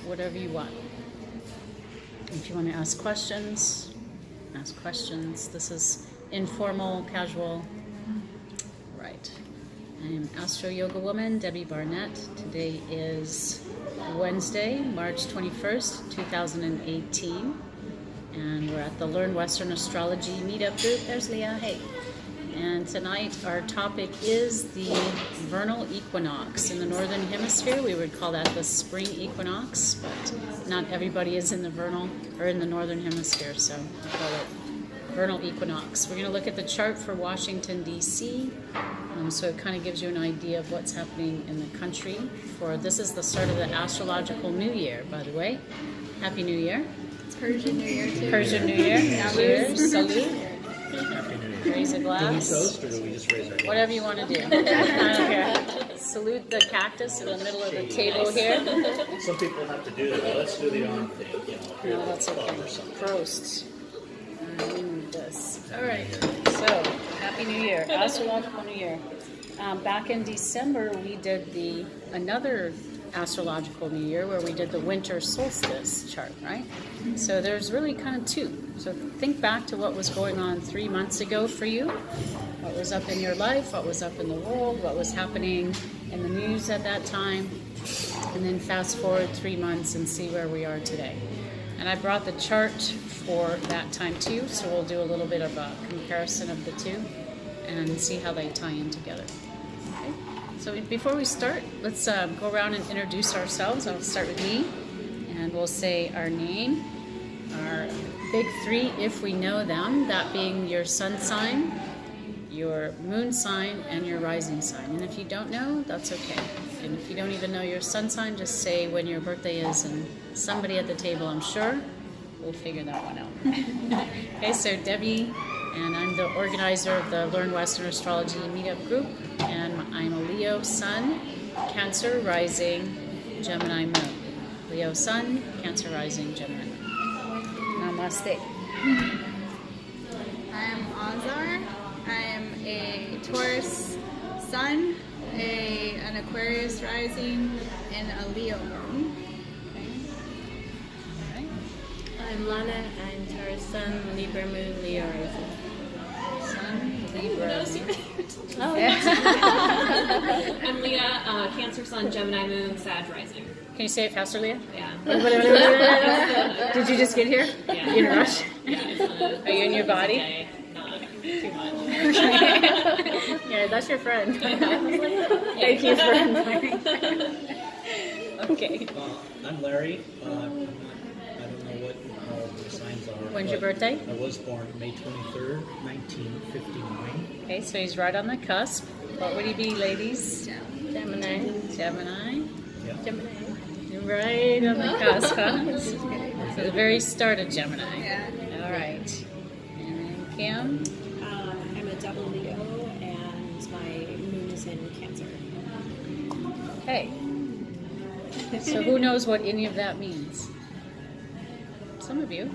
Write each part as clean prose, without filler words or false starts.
whatever you want. If you want to ask questions, ask questions. This is informal, casual. Right. I am Astro Yoga Woman, Debbie Barnett. Today is Wednesday, March 21st, 2018. And we're at the Learn Western Astrology Meetup group. There's Leah. Hey. And tonight our topic is the Vernal Equinox. In the Northern Hemisphere, we would call that the spring equinox, but not everybody is in the vernal or in the Northern Hemisphere, so we call it Vernal Equinox. We're going to look at the chart for Washington, D.C., so it kind of gives you an idea of what's happening in the country. This is the start of the astrological New Year, by the way. Happy New Year. It's Persian New Year, too. Persian New Year. Cheers. Salute. Raise a glass. Do we toast or do we just raise our glass? Whatever you want to do. I don't care. Salute the cactus in the middle of the table here. Some people have to do that. Let's do the arm thing. No, that's okay. Prost. We need this. All right. So, Happy New Year. Astrological New Year. Back in December, we did another astrological New Year where we did the winter solstice chart, right? So there's really kind of two. So think back to what was going on 3 months ago for you. What was up in your life, what was up in the world, what was happening in the news at that time, and then fast forward 3 months and see where we are today. And I brought the chart for that time too, so we'll do a little bit of a comparison of the two and see how they tie in together. Okay? So before we start, let's go around and introduce ourselves. I'll start with me, and we'll say our name, our big three if we know them, that being your sun sign, your moon sign, and your rising sign. And if you don't know, that's okay. And if you don't even know your sun sign, just say when your birthday is, and somebody at the table, I'm sure, will figure that one out. Okay, so Debbie, and I'm the organizer of the Learn Western Astrology Meetup group, and I'm a Leo sun, Cancer rising, Gemini moon. Leo sun, Cancer rising, Gemini moon. Namaste. I am Azar. I am a Taurus sun, an Aquarius rising, and a Leo moon. Okay. I'm Lana. I'm Taurus sun, Libra moon, Leo rising. Sun, Libra. Oh, yeah. I'm Leah, Cancer sun, Gemini moon, Sag rising. Can you say it faster, Leah? Yeah. Did you just get here? Yeah. You in a rush? Yeah. Are you in your body? Okay. Not too much. Yeah, that's your friend. Thank you for inviting. Okay. I'm Larry. I don't know what all the signs are. When's your birthday? I was born May 23rd, 1959. Okay, so he's right on the cusp. What would he be, ladies? Gemini. Gemini. Yeah. Gemini. You're right on the cusp, huh? So the very start of Gemini. Yeah. All right. And then Kim. I'm a double Leo, and my moon is in Cancer. Okay. So who knows what any of that means? Some of you.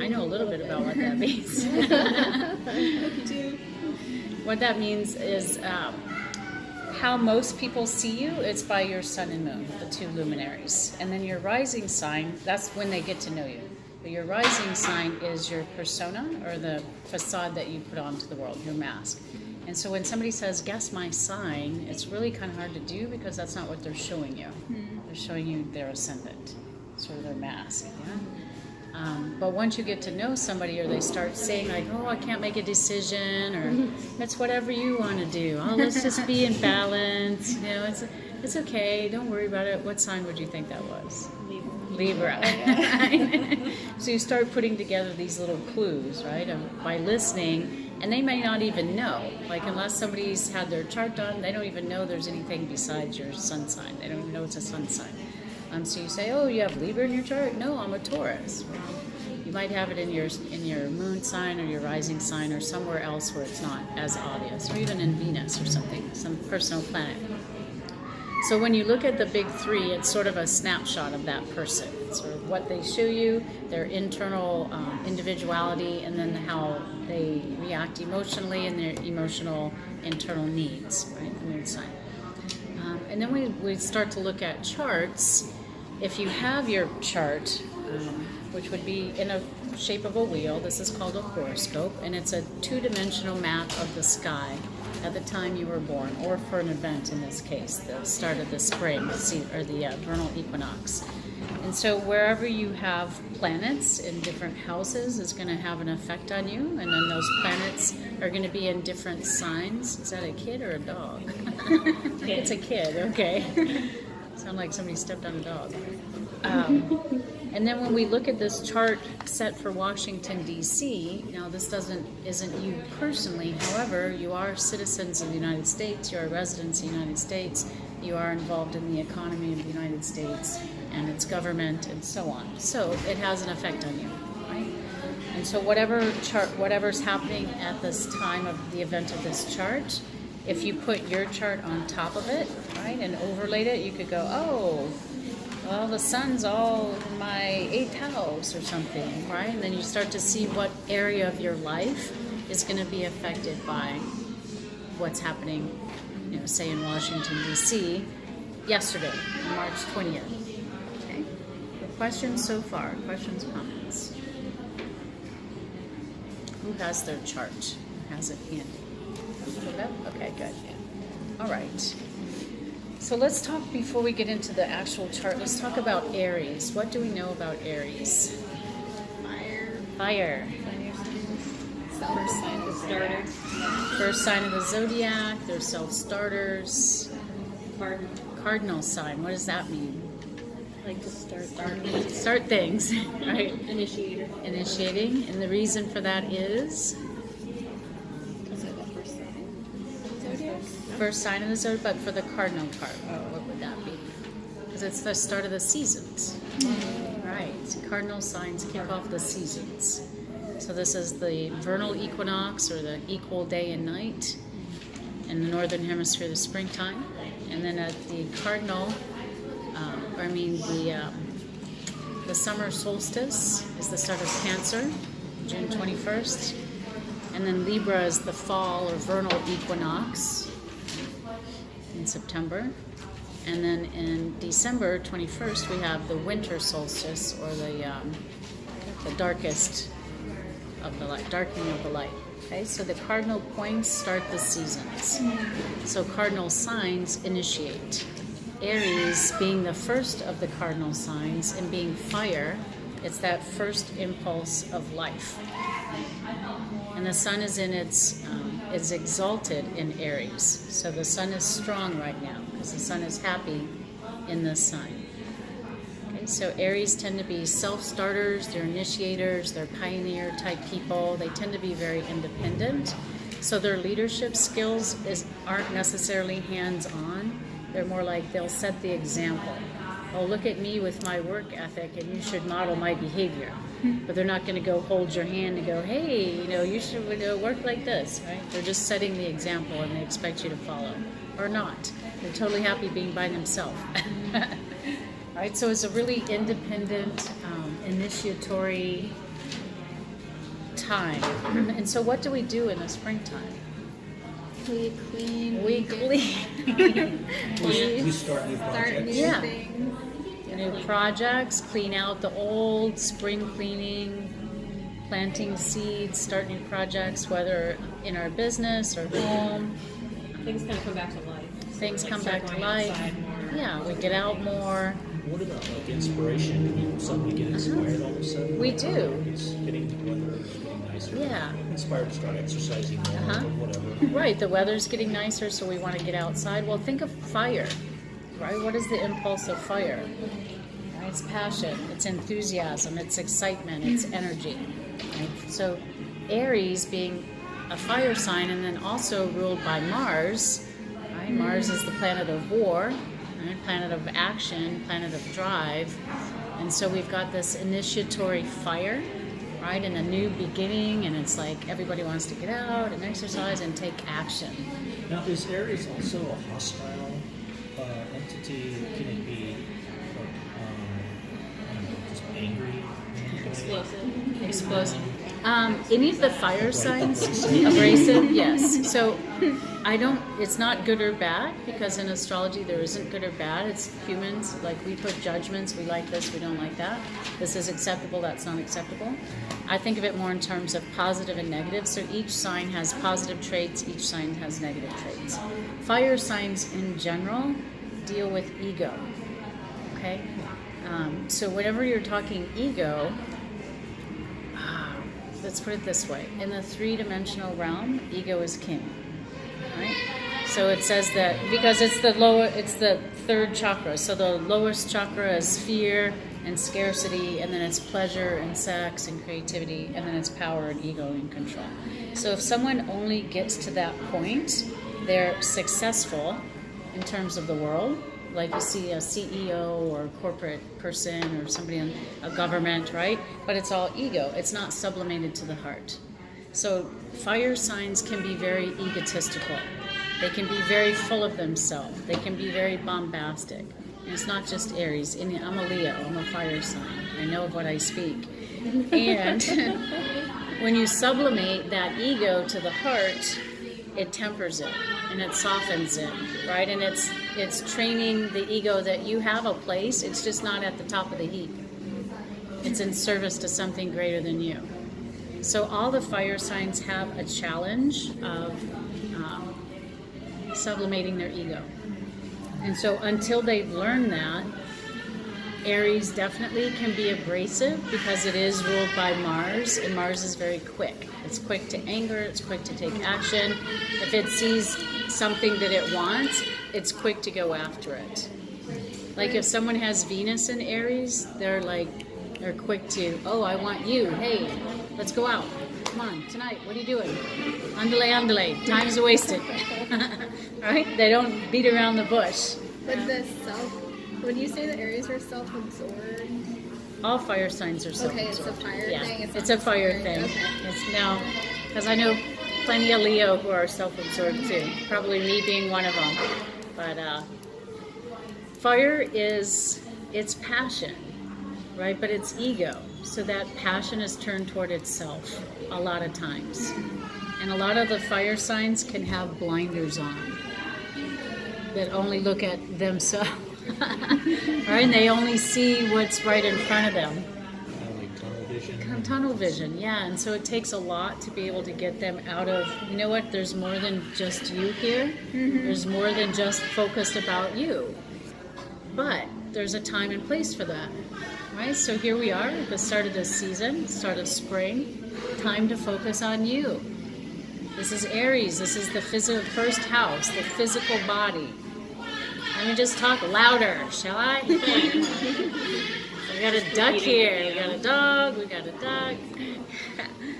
I know a little bit about what that means. What that means is how most people see you. It's by your sun and moon, the two luminaries. And then your rising sign, that's when they get to know you. But your rising sign is your persona, or the facade that you put onto the world, your mask. And so when somebody says, guess my sign, it's really kind of hard to do because that's not what they're showing you. They're showing you their ascendant, sort of their mask. Yeah? But once you get to know somebody, or they start saying like, oh, I can't make a decision, or it's whatever you want to do. Oh, let's just be in balance. You know, it's okay. Don't worry about it. What sign would you think that was? Libra. So you start putting together these little clues, right, by listening, and they may not even know. Like, unless somebody's had their chart done, they don't even know there's anything besides your sun sign. They don't even know it's a sun sign. So you say, oh, you have Libra in your chart? No, I'm a Taurus. Well, you might have it in your moon sign or your rising sign or somewhere else where it's not as obvious, or even in Venus or something, some personal planet. So when you look at the big three, it's sort of a snapshot of that person. It's sort of what they show you, their internal individuality, and then how they react emotionally and their emotional internal needs, right? The moon sign. And then we start to look at charts. if you have your chart, which would be in a shape of a wheel, this is called a horoscope, and it's a two-dimensional map of the sky at the time you were born, or for an event in this case, the start of the spring, or the vernal equinox. And so wherever you have planets in different houses is going to have an effect on you, and then those planets are going to be in different signs. Is that a kid or a dog? It's a kid, okay. Sound like somebody stepped on a dog. And then when we look at this chart set for Washington, D.C., now this isn't you personally, however, you are citizens of the United States, you are residents of the United States, you are involved in the economy of the United States and its government and so on. So it has an effect on you, right? And so whatever's happening at this time of the event of this chart, if you put your chart on top of it, right, and overlaid it, you could go, oh, well, the sun's all in my 8th house or something, right? And then you start to see what area of your life is going to be affected by what's happening, say in Washington, D.C. yesterday, March 20th. Okay? Questions so far? Questions, comments? Who has their chart? Who has it handy? Okay, good. All right. So let's talk, before we get into the actual chart, let's talk about Aries. What do we know about Aries? Fire. Self-starters. First sign of the zodiac. They're self-starters. Cardinal sign. What does that mean? Like to start things, right? Initiator. Initiating. And the reason for that is? Is it the first sign? Zodiac? First sign of the zodiac, but for the cardinal part, what would that be? Because it's the start of the seasons. Right. Cardinal signs kick off the seasons. So this is the vernal equinox, or the equal day and night, in the Northern Hemisphere, the springtime. And then at the cardinal, the summer solstice is the start of Cancer, June 21st. And then Libra is the fall, or vernal equinox, in September. And then in December 21st, we have the winter solstice, or the darkest of the light, darkening of the light. Okay, so the cardinal points start the seasons. So cardinal signs initiate. Aries being the first of the cardinal signs and being fire, it's that first impulse of life. And the sun is is exalted in Aries. So the sun is strong right now because the sun is happy in the sun. Okay, so Aries tend to be self-starters, they're initiators, they're pioneer type people. They tend to be very independent. So their leadership skills aren't necessarily hands-on. They're more like they'll set the example. Oh, look at me with my work ethic and you should model my behavior. But they're not going to go hold your hand and go, hey, you should work like this, right? They're just setting the example and they expect you to follow. Or not. They're totally happy being by themselves. Right? So it's a really independent, initiatory time. And so what do we do in the springtime? We clean. We clean. We start new Start projects. new Yeah. things. New projects, clean out the old, spring cleaning, planting seeds, start new projects, whether in our business or home. Things kind of come back to life. Things Like come start back to going life. outside more. Yeah, we get out more. What about like inspiration? Do you suddenly get inspired all of a sudden? We do. It's getting the weather is getting nicer. Yeah. Inspired to start exercising more or whatever. Right, the weather's getting nicer, so we want to get outside. Well, think of fire, right? What is the impulse of fire? Right? It's passion, it's enthusiasm, it's excitement, it's energy. Right? So Aries being a fire sign and then also ruled by Mars, right? Mars is the planet of war, right? Planet of action, planet of drive. And so we've got this initiatory fire, right, and a new beginning, and it's like everybody wants to get out and exercise and take action. Now, is Aries also a hostile entity? Can it be like, I don't know, just angry? Explosive. Any of the fire signs, abrasive, yes. So it's not good or bad, because in astrology there isn't good or bad. It's humans, like we put judgments, we like this, we don't like that. This is acceptable, that's not acceptable. I think of it more in terms of positive and negative. So each sign has positive traits, each sign has negative traits. Fire signs in general deal with ego, okay? So whenever you're talking ego, let's put it this way. In the three-dimensional realm, ego is king. Right? So it says that because it's the third chakra. So the lowest chakra is fear and scarcity, and then it's pleasure and sex and creativity, and then it's power and ego and control. So if someone only gets to that point, they're successful in terms of the world. Like you see a CEO or a corporate person or somebody in a government, right? But it's all ego. It's not sublimated to the heart. So fire signs can be very egotistical. They can be very full of themselves. They can be very bombastic. And it's not just Aries. I'm a Leo. I'm a fire sign. I know of what I speak. And when you sublimate that ego to the heart, it tempers it and it softens it, right? And it's training the ego that you have a place. It's just not at the top of the heap. It's in service to something greater than you. So all the fire signs have a challenge of sublimating their ego. And so until they've learned that, Aries definitely can be abrasive because it is ruled by Mars, and Mars is very quick. It's quick to anger, it's quick to take action. If it sees something that it wants, it's quick to go after it. Like if someone has Venus in Aries, they're quick to, oh, I want you. Hey, let's go out. Come on, tonight, what are you doing? Andale, time's wasted. Right? They don't beat around the bush. But would you say that Aries are self-absorbed? All fire signs are self-absorbed. Okay, it's a fire thing. It's a fire thing. Okay. It's now, because I know plenty of Leo who are self-absorbed too. Probably me being one of them. But fire it's passion, right? But it's ego. So that passion is turned toward itself a lot of times. And a lot of the fire signs can have blinders on that only look at themselves. Right? And they only see what's right in front of them. Like tunnel vision. Tunnel vision, yeah. And so it takes a lot to be able to get them out of, you know what, there's more than just you here. Mm-hmm. There's more than just focused about you. But there's a time and place for that. Right? So here we are at the start of this season, start of spring. Time to focus on you. This is Aries. This is the first house, the physical body. Let me just talk louder, shall I? We got a duck here. We got a dog. We got a duck.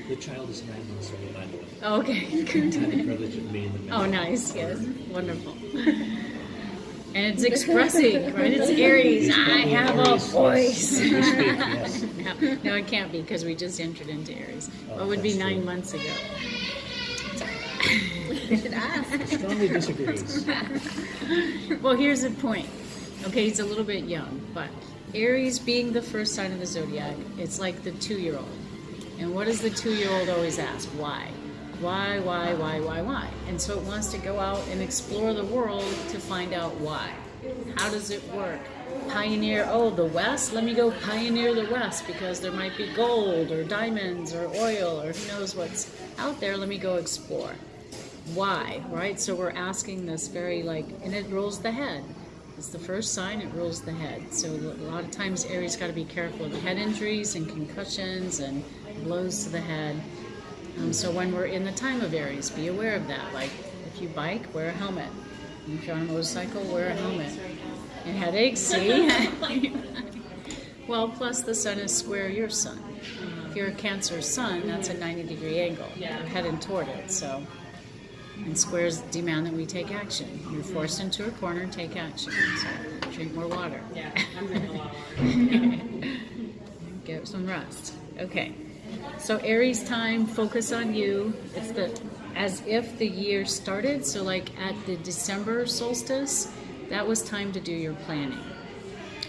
The child is 9 months old, by the way. Oh, okay. I have the privilege of being the middle. Oh, nice. Yes. Wonderful. And it's expressing, right? It's Aries. I have a voice. Yes. No, it can't be because we just entered into Aries. Oh, What would be that's 9 true. months ago? You should ask. Strongly disagrees. Well, here's the point. Okay, he's a little bit young, but Aries being the first sign of the zodiac, it's like the 2-year-old. And what does the 2-year-old always ask? Why? Why? And so it wants to go out and explore the world to find out why. How does it work? Pioneer, the West? Let me go pioneer the West because there might be gold or diamonds or oil or who knows what's out there. Let me go explore. Why, right? So we're asking this and it rules the head. It's the first sign, it rules the head. So a lot of times Aries got to be careful of head injuries and concussions and blows to the head. So when we're in the time of Aries, be aware of that. Like if you bike, wear a helmet. If you're on a motorcycle, wear a helmet. And headaches, see? Well, plus the sun is square your sun. If you're a Cancer sun, that's a 90-degree angle. You're heading toward it, so. And squares demand that we take action. You're forced into a corner and take action. So drink more water. Yeah, I'm drinking a lot of water. Get some rest. Okay. So Aries time, focus on you. It's as if the year started. So like at the December solstice, that was time to do your planning.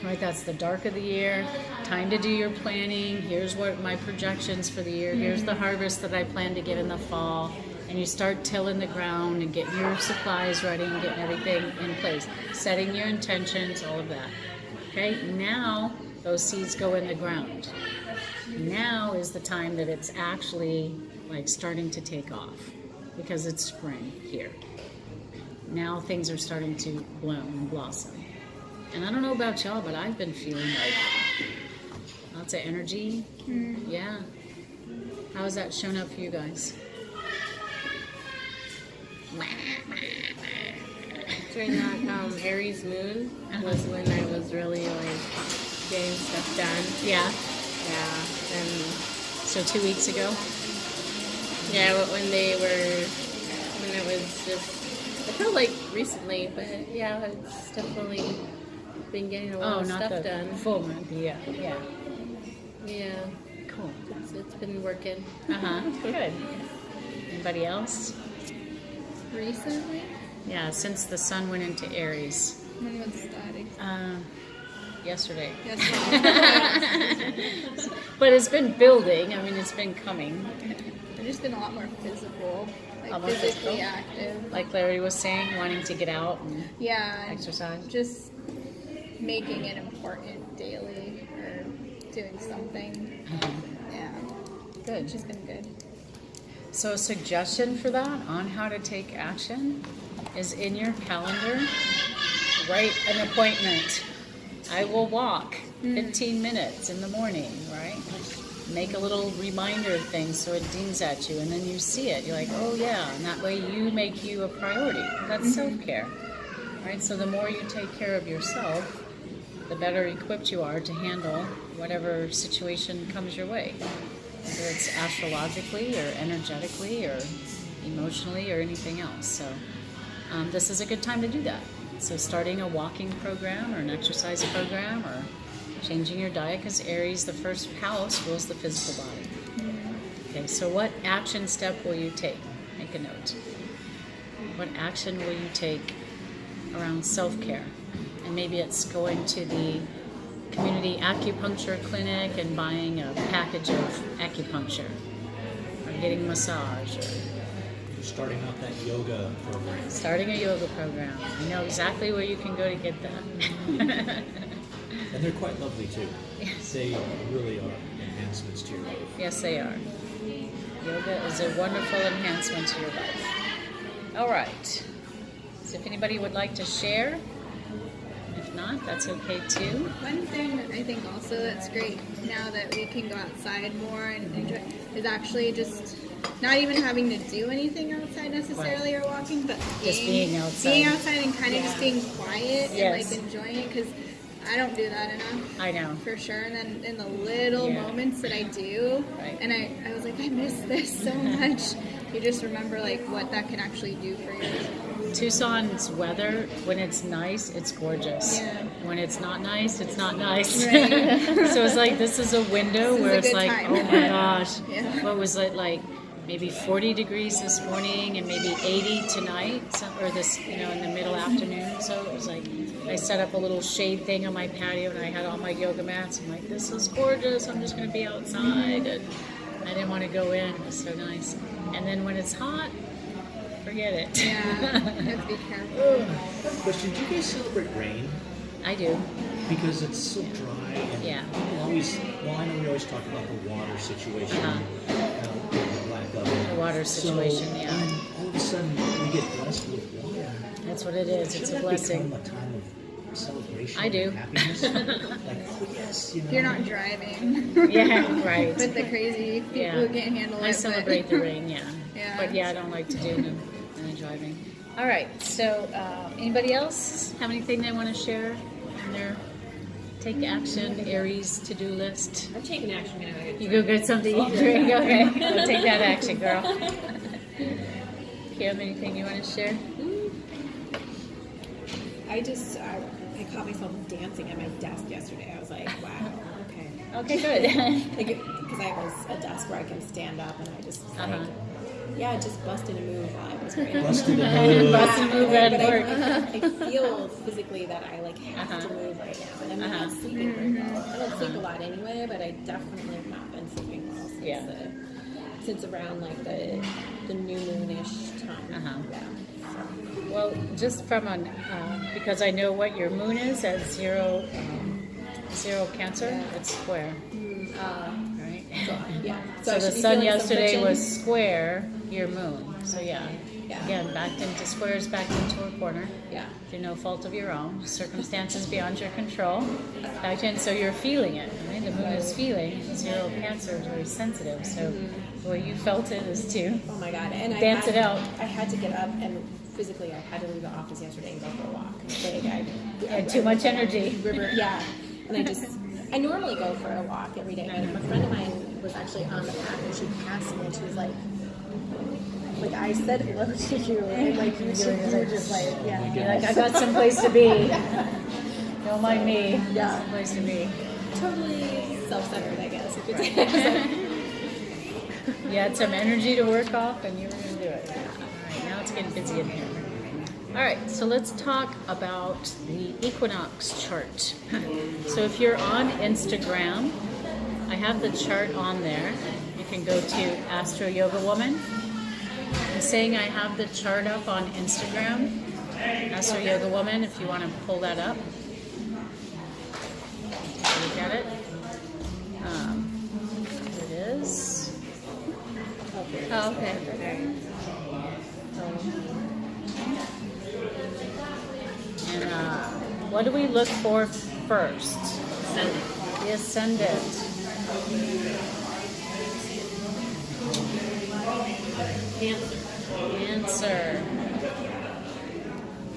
Right, that's the dark of the year. Time to do your planning. Here's what my projections for the year. Here's the harvest that I plan to get in the fall. and you start tilling the ground and getting your supplies ready and getting everything in place, setting your intentions, all of that. Okay, now those seeds go in the ground. Now is the time that it's actually like starting to take off because it's spring here. Now things are starting to bloom and blossom. And I don't know about y'all, but I've been feeling like lots of energy. Yeah. How has that shown up for you guys? During that Aries moon was when I was really like getting stuff done. Yeah. Yeah, and So 2 weeks ago? yeah, when it was just, I felt like recently, but yeah, it's definitely been getting a lot of not stuff the done. full month. Yeah. Yeah. Yeah, Cool. it's been working. Good. Anybody else? Recently? Yeah, since the sun went into Aries. When was that? Yesterday. Yes. But it's been building. I mean, it's been coming. I've just been a lot more physical, A lot like more physically physical? active. Like Larry was saying, wanting to get out and Yeah. and exercise. Just making it important daily or doing something. Yeah. Good. Which has been good. So a suggestion for that on how to take action is in your calendar, write an appointment. I will walk 15 minutes in the morning, right? Make a little reminder thing so it dings at you and then you see it. You're like, oh yeah, and that way you make you a priority. That's self-care, right? So the more you take care of yourself, the better equipped you are to handle whatever situation comes your way. Whether it's astrologically or energetically or emotionally or anything else. So this is a good time to do that. So starting a walking program or an exercise program or changing your diet, because Aries, the first house, rules the physical body. Okay, so what action step will you take? Make a note. What action will you take around self-care? And maybe it's going to the community acupuncture clinic and buying a package of acupuncture or getting a massage or Starting out that yoga program. starting a yoga program. I know exactly where you can go to get that. And they're quite lovely too. Yes. They really are enhancements to your life. Yes, they are. Yoga is a wonderful enhancement to your life. All right. So if anybody would like to share, if not, that's okay too. One thing I think also that's great now that we can go outside more and enjoy is actually just not even having to do anything outside necessarily or walking, but Just being outside. Being outside and kind of just being quiet Yes. and like enjoying it because I don't do that enough. I know. For sure. And then in the little Yeah. moments that I do, Right. and I was like, I miss this so much. You just remember like what that can actually do for you. Tucson's weather, when it's nice, it's gorgeous. Yeah. When it's not nice, it's not nice. Right. So it's like this is a window This is where a it's good like, time. oh my gosh, Yeah. what was it like? Maybe 40 degrees this morning and maybe 80 tonight, or this, in the middle afternoon. So it was like, I set up a little shade thing on my patio and I had all my yoga mats. I'm like, this is gorgeous. I'm just going to be outside. And I didn't want to go in. It was so nice. And then when it's hot, forget it. Yeah. You have to be careful. Question, do you guys celebrate rain? I do. Because it's so dry and Yeah. people always, I know we always talk about the water situation, the lack of it. The water situation, so, yeah. And all of a sudden we get blessed with water. That's what it is. It's Shouldn't a that blessing. become a time of celebration I do. and happiness? Like, oh yes, If you're not driving. Yeah, right. With the crazy people Yeah. who can't handle it. I celebrate the rain, yeah. Yeah. But yeah, I don't like to do any driving. All right, so anybody else have anything they want to share on their take action Aries to-do list? I'm taking action now. You go get something to eat, drink? Okay, go take that action, girl. Kim, anything you want to share? I caught myself dancing at my desk yesterday. I was like, wow, okay. Okay, good. Because I was a desk where I can stand up, and I just was Uh-huh. like, yeah, just busted a move while I was great. Busted a move. Bust a move at But work. I feel physically that I have to move right now, and I'm not sleeping very well. I don't sleep a lot anyway, but I definitely have not been sleeping well since Yeah. the since around like the new moonish time. Uh-huh. Yeah. Well, just from an, because I know what your moon is at zero Cancer, it's square, right? Yeah. So I the should be sun feeling some yesterday friction. was square your moon. So yeah. Yeah. Again, backed into squares, backed into a corner. Yeah. Through no fault of your own, circumstances beyond your control. Backed in, so you're feeling it, right? The moon is feeling. Zero Cancer is very sensitive, so the way you felt it is too. Oh my god! And Dance it out. I had to get up and physically I had to leave the office yesterday and go for a walk. You had too much energy. River, yeah. And I normally go for a walk every day. And a friend of mine was actually on the path and she passed me and she was like I said hello to you and like you were just like, yeah. You're like, I got someplace to be. Don't mind me. Yeah. Someplace to be. Totally self-centered, I guess. If it's You had some energy to work off and you were going to do it. All right, now it's getting busy in here. All right, so let's talk about the equinox chart. So if you're on Instagram, I have the chart on there. You can go to Astro Yoga Woman. I'm saying I have the chart up on Instagram, Astro Yoga Woman, if you want to pull that up. Look at it. Here it is. Oh, okay. And what do we look for first? The ascendant. Cancer.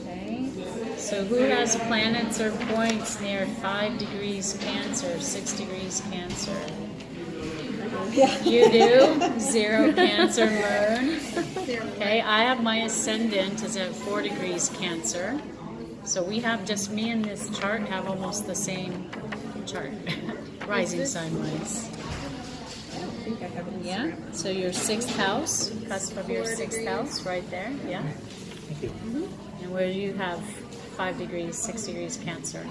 Okay. So who has planets or points near 5 degrees Cancer, 6 degrees Cancer? yeah. You do? 0 Cancer moon. Okay, I have my ascendant is at 4 degrees Cancer. So we have just me and this chart have almost the same chart. Rising sign wise. I think I have it in Yeah. Instagram. So your 6th house, cusp of your 6th house, right there. Yeah. Thank you. And where do you have 5 degrees, 6 degrees Cancer?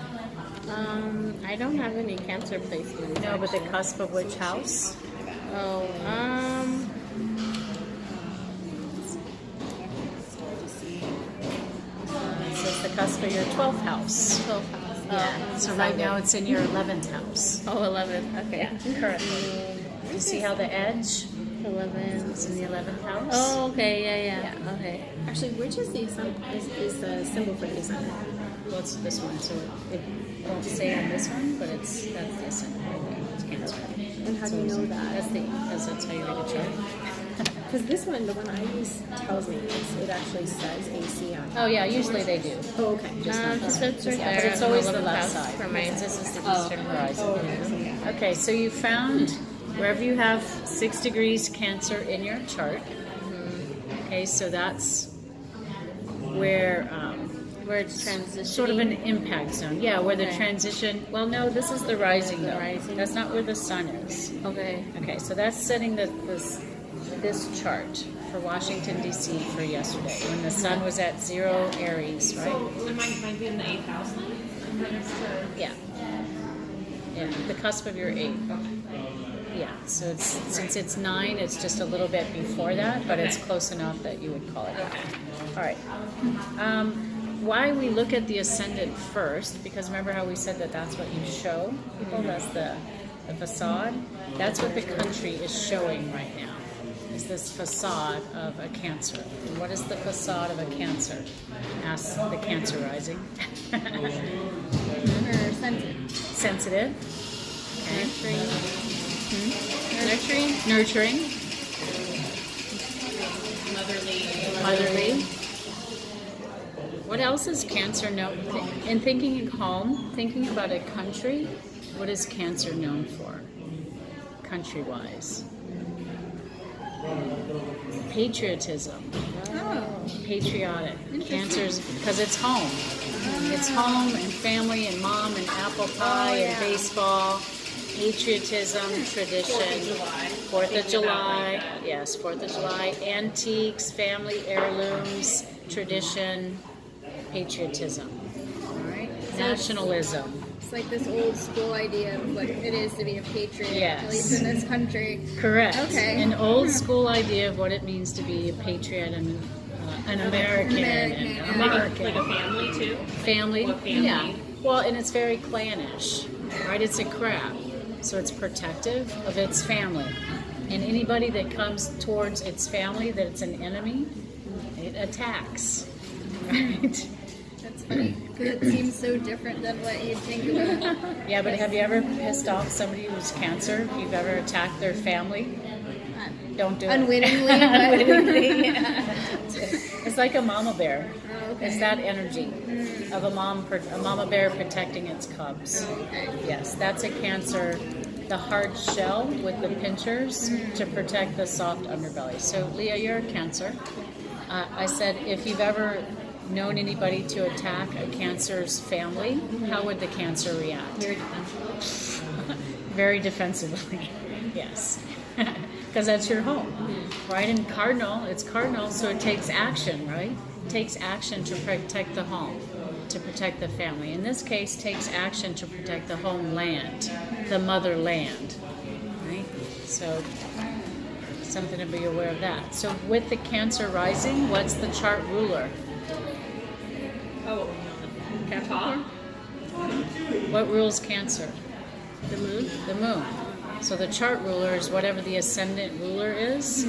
I don't have any Cancer placements. No, but the cusp of which house? Oh, It says the cusp of your 12th house. 12th house. Yeah. So right now it's in your 11th house. Oh, 11. Okay. Currently. You see how the edge 11. is in the 11th house? Oh, okay. Yeah. Okay. Actually, which is the is the symbol for the ascendant? What's this one? So it won't say on this one, but that's the ascendant right there. It's Cancer. And how do you know that? Because that's how you read the chart. Because this one, the one I use, tells me it actually says AC on it. Oh yeah, usually they do. Oh, okay. Just not Just this that's one. right Yeah, there. but it's always the 11th left house side. for my. Because this is the eastern horizon. Oh, okay. So, yeah. Okay, so you found wherever you have 6 degrees Cancer in your chart. Okay, so that's where it's transitioning. sort of an impact zone. Yeah, where the Okay. transition. Well, no, this is the rising. The though. rising. That's not where the sun is. Okay. Okay, so that's setting this chart for Washington D.C. for yesterday when the sun was at 0 Aries, right? It might be in the 8th house then? Yeah. Yeah, the cusp of your 8. Yeah, so since it's 9, it's just a little bit before that, but it's close enough that you would call it. All right. Why we look at the ascendant first, because remember how we said that that's what you show people, that's the facade? That's what the country is showing right now, is this facade of a Cancer. And what is the facade of a Cancer? Ask the Cancer rising. Or sensitive. Sensitive. Okay. Nurturing. Nurturing. Motherly. What else is Cancer known? In thinking home, thinking about a country, what is Cancer known for? Country-wise. Patriotism. Oh. Patriotic. Cancer's because it's home. It's home and family and mom and apple pie and baseball. Patriotism, tradition. 4th of July. Yes, 4th of July. Antiques, family heirlooms, tradition, patriotism. All right. Nationalism. It's like this old school idea of what it is to be a patriot, Yes. at least in this country. Correct. Okay. An old school idea of what it means to be a patriot and an American. American, American. Like a family too. Family. What family? Yeah. Well, and it's very clannish, right? It's a crab, so it's protective of its family. And anybody that comes towards its family that it's an enemy, it attacks. Right? That's funny because it seems so different than what you'd think about. Yeah, but have you ever pissed off somebody who's Cancer? If you've ever attacked their family, don't do it. Unwittingly, but Unwittingly, yeah. It's like a mama bear. Oh, okay. It's that energy of a mama bear protecting its cubs. Okay. Yes, that's a Cancer. The hard shell with the pinchers to protect the soft underbelly. So, Leah, you're a Cancer. I said, if you've ever known anybody to attack a Cancer's family, how would the Cancer react? Very defensive. Very defensively. Yes. Because that's your home, right? And cardinal, it's cardinal, so it takes action, right? It takes action to protect the home, to protect the family. In this case, takes action to protect the homeland, the motherland, right? So something to be aware of that. So with the Cancer rising, what's the chart ruler? Oh, Capricorn. What rules Cancer? The moon. The moon. So the chart ruler is whatever the ascendant ruler is.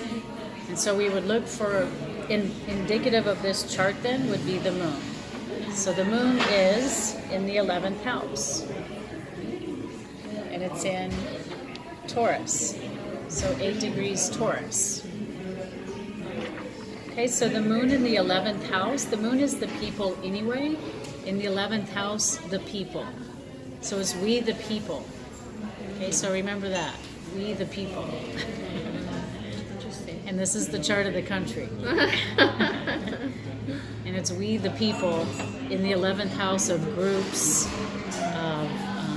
And so we would look for, indicative of this chart then, would be the moon. So the moon is in the 11th house. And it's in Taurus. So 8 degrees Taurus. Okay, so the moon in the 11th house, the moon is the people anyway. In the 11th house, the people. So it's we the people. Okay, so remember that. We the people. Interesting. And this is the chart of the country. And it's we the people in the 11th house of groups.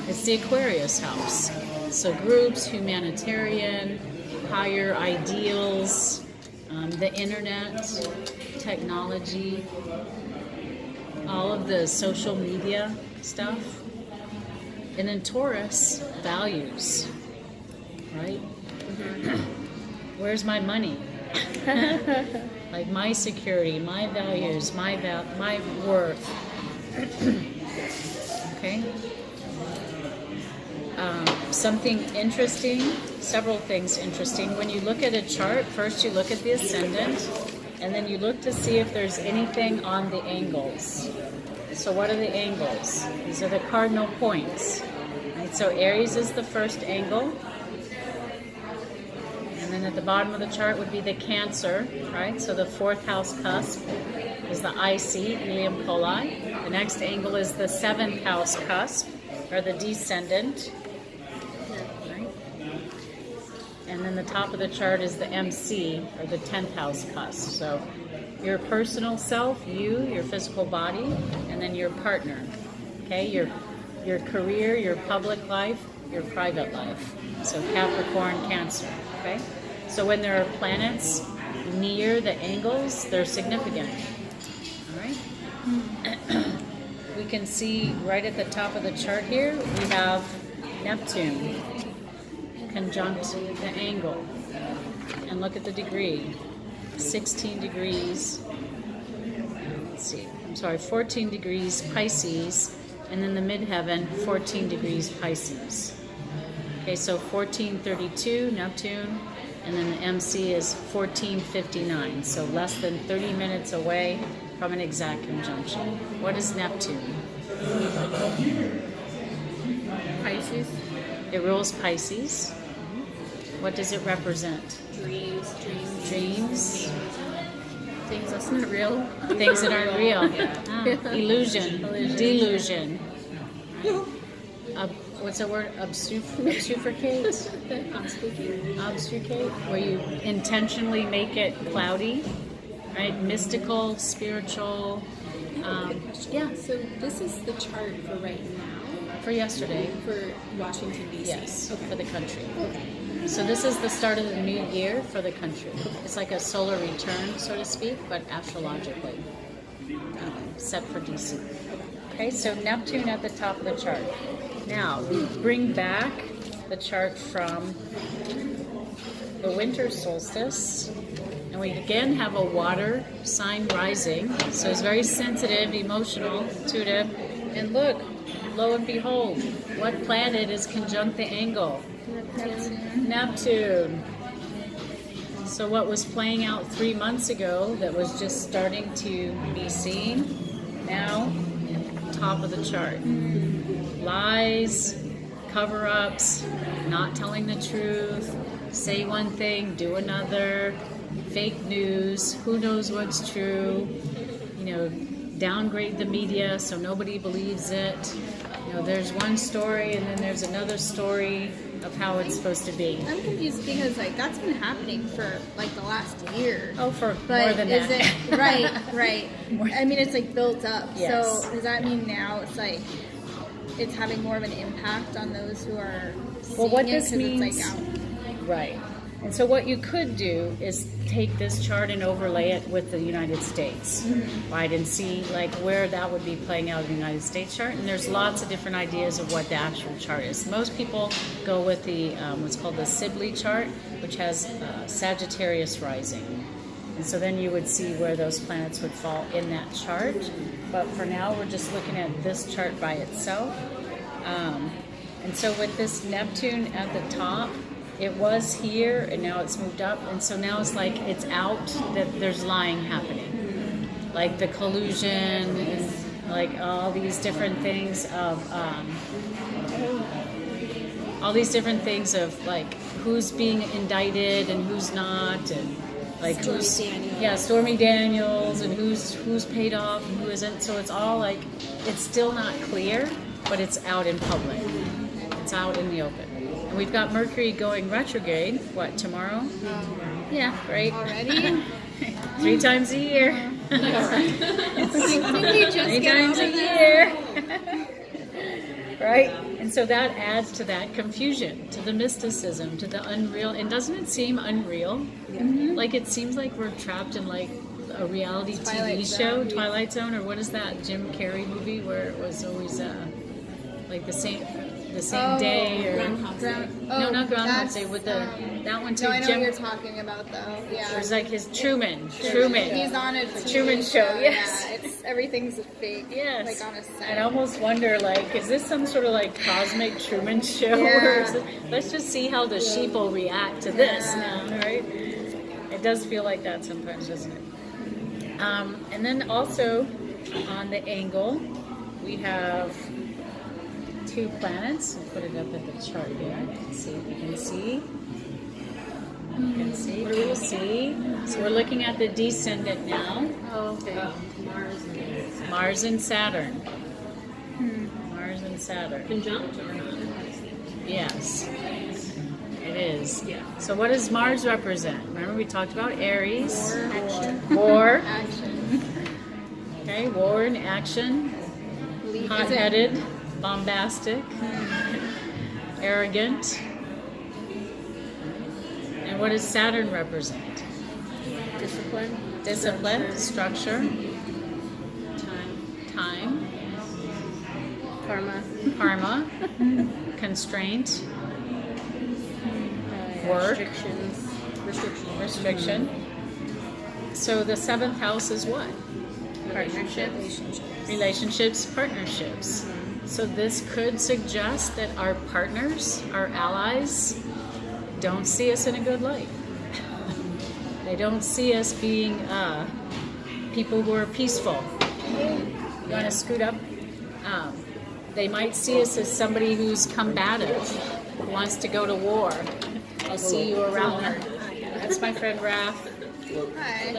It's the Aquarius house. So groups, humanitarian, higher ideals, the internet, technology, all of the social media stuff. And then Taurus, values, right? Where's my money? Like my security, my values, my worth. Okay? Something interesting, several things interesting. When you look at a chart, first you look at the ascendant, and then you look to see if there's anything on the angles. So what are the angles? These are the cardinal points. Right? So Aries is the first angle. And then at the bottom of the chart would be the Cancer, right? So the 4th house cusp is the IC, Ilium Coli. The next angle is the 7th house cusp, or the descendant. Right? And then the top of the chart is the MC, or the 10th house cusp. So your personal self, your physical body, and then your partner, okay? Your career, your public life, your private life. So Capricorn, Cancer, okay? So when there are planets near the angles, they're significant, all right? We can see right at the top of the chart here, we have Neptune conjunct the angle. And look at the degree. 16 degrees, let's see, 14 degrees Pisces, and then the midheaven, 14 degrees Pisces. Okay, so 1432, Neptune, and then the MC is 1459, so less than 30 minutes away from an exact conjunction. What is Neptune? Pisces. It rules Pisces. What does it represent? Dreams. Dreams. Things that's not real. Things that aren't real. Ah, illusion. Illusion. Delusion. What's the word? Obfuscate? Obfuscate? Where you intentionally make it cloudy, right? Mystical, spiritual. Yeah, so this is the chart for right now For yesterday. for Washington, D.C. Yes, Okay. for the country. So this is the start of the new year for the country. It's like a solar return, so to speak, but astrologically set for DC. Okay, so Neptune at the top of the chart. Now, we bring back the chart from the winter solstice, and we again have a water sign rising, so it's very sensitive, emotional, intuitive. And look, lo and behold, what planet is conjunct the angle? Neptune. So what was playing out 3 months ago that was just starting to be seen, now top of the chart. Lies, cover-ups, not telling the truth, say one thing, do another, fake news, who knows what's true, downgrade the media so nobody believes it. There's one story and then there's another story of how it's supposed to be. I'm confused because that's been happening for the last year. Oh, for But more than is that. it right? I mean, it's built up. Yes. So does that mean now it's having more of an impact on those who are seeing Well, what it this 'cause means, it's out? right. And so what you could do is take this chart and overlay it with the United States, right, and see where that would be playing out in the United States chart. And there's lots of different ideas of what the actual chart is. Most people go with the what's called the Sibley chart, which has Sagittarius rising. And so then you would see where those planets would fall in that chart. But for now, we're just looking at this chart by itself. And so with this Neptune at the top, it was here and now it's moved up, and so now it's it's out that there's lying happening, the collusion and all these different things of who's being indicted and who's not, and Stormy Daniels, and who's paid off and who isn't. So it's all it's still not clear, but it's out in public. It's out in the open. And we've got Mercury going retrograde, tomorrow? Yeah, right. Already? 3 times a year. Can we just 3 get times over a that? year. Right? And so that adds to that confusion, to the mysticism, to the unreal. And doesn't it seem unreal? Mm-hmm. It seems like we're trapped in a reality TV show, Twilight Zone, or what is that Jim Carrey movie where it was always the same day, or not Groundhog Day, with that one too. No, I know Jim, what you're talking about though. Yeah. it was his Truman. He's on a TV Truman Show. Yes. Yeah, everything's fake. Yes. On a set. And I almost wonder, is this some sort of cosmic Truman Show? Yeah. Or is it, let's just see how the sheep will react to this now, right? It does feel like that sometimes, doesn't it? And then also on the angle, we have 2 planets. I'll put it up at the chart here. See if you can see. You can see. What do we see? So we're looking at the descendant now. Oh, okay. Mars and Saturn. Mars and Saturn. Conjunct or not? Yes. It is. Yeah. So what does Mars represent? Remember we talked about Aries. War. Action. Okay, war and action. Hot-headed. Bombastic, arrogant. And what does Saturn represent? Discipline, structure, time, karma, constraint, work, restriction. So the 7th house is what? Relationships, partnerships. So this could suggest that our partners, our allies, don't see us in a good light. They don't see us being people who are peaceful. You want to scoot up? They might see us as somebody who's combative, who wants to go to war. I see you around there. That's my friend Raph. Hi.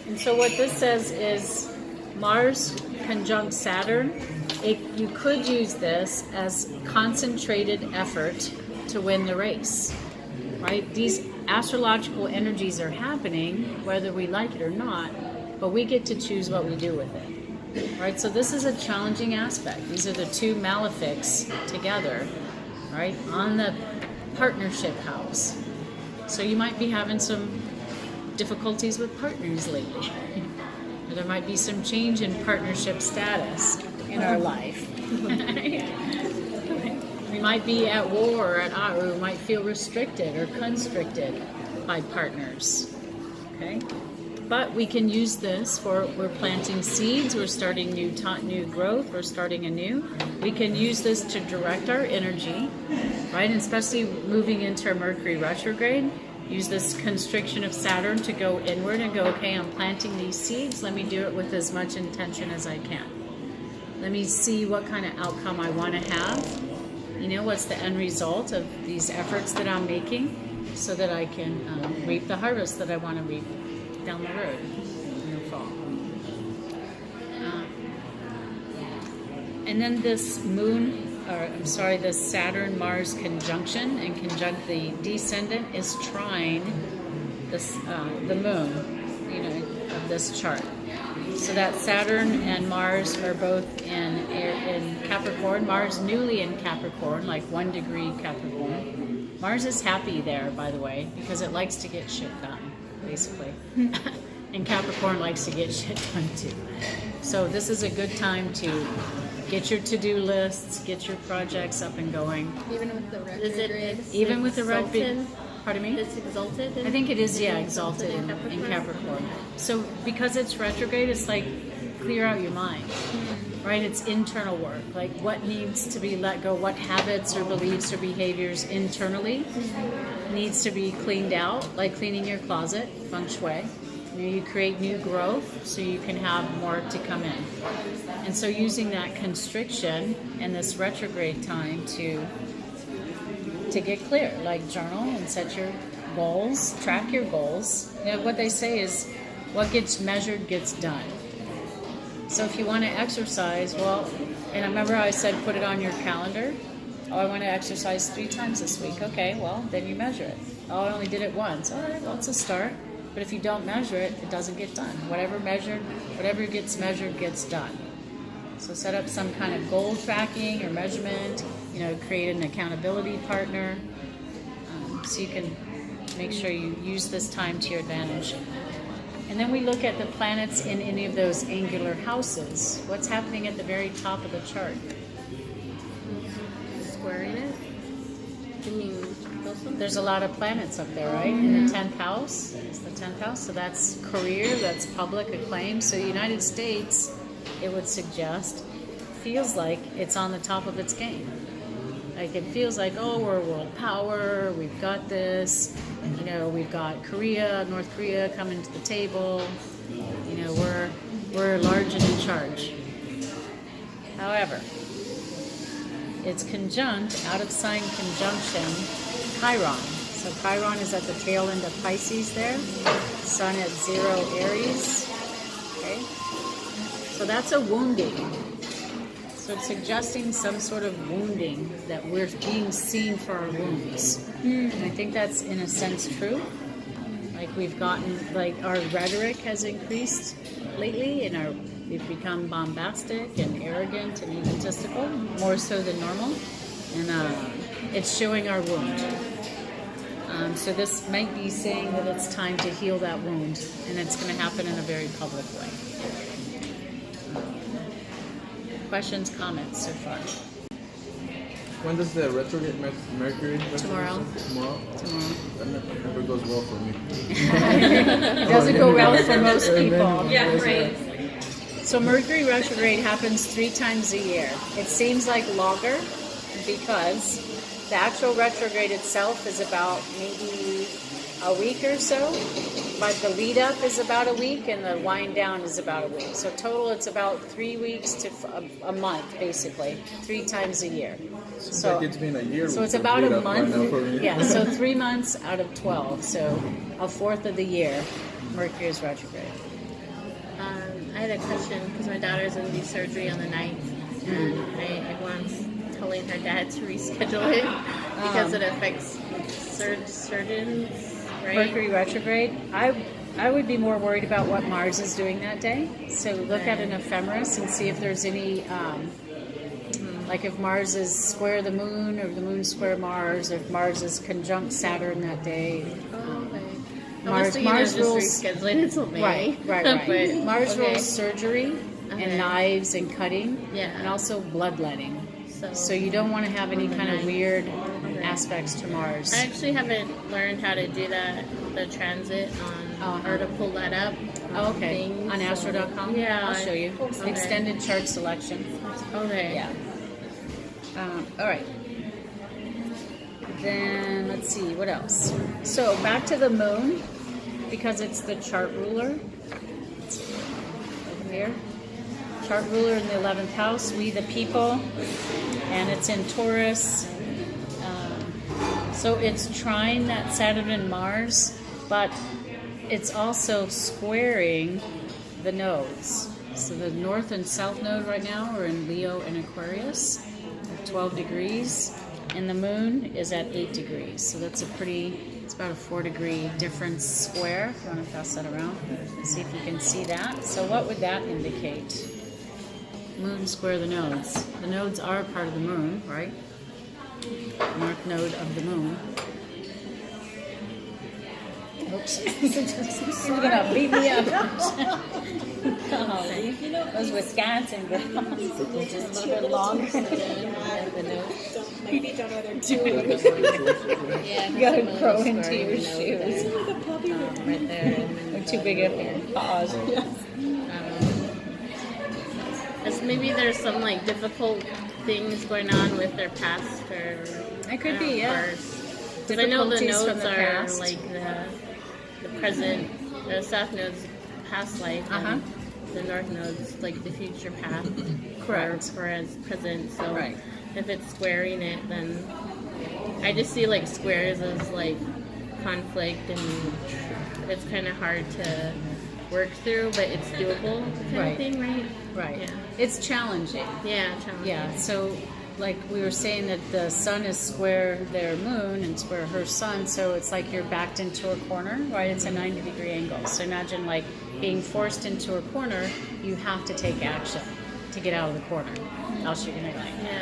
And so what this says is Mars conjunct Saturn. You could use this as concentrated effort to win the race, right? These astrological energies are happening, whether we like it or not, but we get to choose what we do with it, right? So this is a challenging aspect. These are the 2 malefics together, right, on the partnership house. So you might be having some difficulties with partners lately. There might be some change in partnership status. in our life. We might be at war, or we might feel restricted or constricted by partners. Okay? But we can use this for, we're planting seeds, we're starting new growth, we're starting anew. We can use this to direct our energy, right? And especially moving into Mercury retrograde, use this constriction of Saturn to go inward and go, okay, I'm planting these seeds, let me do it with as much intention as I can. Let me see what kind of outcome I want to have. You know, what's the end result of these efforts that I'm making so that I can reap the harvest that I want to reap down the road in the fall. And then this this Saturn-Mars conjunction and conjunct the descendant is trine this, the moon, you know, of this chart. So that Saturn and Mars are both in Capricorn. Mars newly in Capricorn, like 1 degree Capricorn. Mars is happy there, by the way, because it likes to get shit done, basically. And Capricorn likes to get shit done too. So this is a good time to get your to-do lists, get your projects up and going. Even with the retrograde. Even with the retrograde. Pardon me? It's exalted. I think it is, yeah, exalted in Capricorn. So because it's retrograde, it's like clear out your mind, right? It's internal work. Like what needs to be let go, what habits or beliefs or behaviors internally needs to be cleaned out, like cleaning your closet, feng shui. You create new growth so you can have more to come in. And so using that constriction and this retrograde time to get clear, like journal and set your goals, track your goals. You know, what they say is what gets measured gets done. So if you want to exercise, well, and I remember I said put it on your calendar. Oh, I want to exercise 3 times this week. Okay, well, then you measure it. Oh, I only did it once. All right, well, it's a start. But if you don't measure it, it doesn't get done. Whatever gets measured gets done. So set up some kind of goal tracking or measurement, you know, create an accountability partner so you can make sure you use this time to your advantage. And then we look at the planets in any of those angular houses. What's happening at the very top of the chart? Squaring it. You mean those ones? There's a lot of planets up there, right? In the 10th house. It's the 10th house. So that's career, that's public acclaim. So the United States, it would suggest, feels like it's on the top of its game. Like it feels like, oh, we're a world power, we've got this, you know, we've got North Korea coming to the table, you know, we're large and in charge. However, it's conjunct, out of sign conjunction, Chiron. So Chiron is at the tail end of Pisces there, Sun at 0 Aries, okay? So that's a wounding. So it's suggesting some sort of wounding, that we're being seen for our wounds. And I think that's in a sense true. Like we've gotten, like our rhetoric has increased lately and we've become bombastic and arrogant and egotistical, more so than normal. And it's showing our wound. So this might be saying that it's time to heal that wound, and it's going to happen in a very public way. Questions, comments so far? When does the retrograde Mercury? Tomorrow. Tomorrow. That never goes well for me. It doesn't go well for most people. Yeah, right. So Mercury retrograde happens 3 times a year. It seems like longer because the actual retrograde itself is about maybe a week or so, but the lead up is about a week and the wind down is about a week. So total it's about 3 weeks to a month, basically, 3 times a year. So like it's been a year. So it's about a month. Yeah, so 3 months out of 12. So a fourth of the year, Mercury is retrograde. I had a question because my daughter's going to be surgery on the 9th, and I was telling her dad to reschedule it because it affects surgeons, right? Mercury retrograde. I would be more worried about what Mars is doing that day. So look at an ephemeris and see if there's any, like if Mars is square the moon or the moon square Mars, or if Mars is conjunct Saturn that day. Mars rules rescheduling until May. Right. But, Mars rules surgery, and Okay. knives and cutting, Yeah. and also bloodletting. So, So you don't want to have any kind of weird aspects to Mars. I actually haven't learned how to do that, the transit on, or to pull that up. Oh, okay. things, On so- astro.com? Yeah. I'll show you. Okay. Extended chart selection. Okay. Yeah. All right. Then let's see, what else? So back to the moon, because it's the chart ruler. Over here. Chart ruler in the 11th house, we the people, and it's in Taurus. So it's trine that Saturn and Mars, but it's also squaring the nodes. So the north and south node right now are in Leo and Aquarius at 12 degrees, and the moon is at 8 degrees. So that's it's about a 4-degree difference square. If you want to pass that around, see if you can see that. So what would that indicate? Moon square the nodes. The nodes are part of the moon, right? North node of the moon. Oops. You're gonna beat me up. Golly. Those Wisconsin girls. Just a little bit longer. My feet don't know they're too. Yeah. You gotta grow into your shoes. Right there. They're too big up your paws. Maybe there's some like difficult things going on with their past, or It could be, yeah. Because I know the Difficulties from nodes the are past. like the present, the south nodes past life, and the north nodes like the future path. Correct. Or as present. So Right. if it's squaring it, then I just see like squares as like conflict, and it's kind of hard to work through, but it's doable kind Right. of thing, right? Right. Yeah. It's challenging. Yeah, challenging. Yeah, so like we were saying that the sun is square their moon and square her sun, so it's like you're backed into a corner, right? It's a 90-degree angle. So imagine like being forced into a corner, you have to take action to get out of the corner, else you're gonna like. Yeah.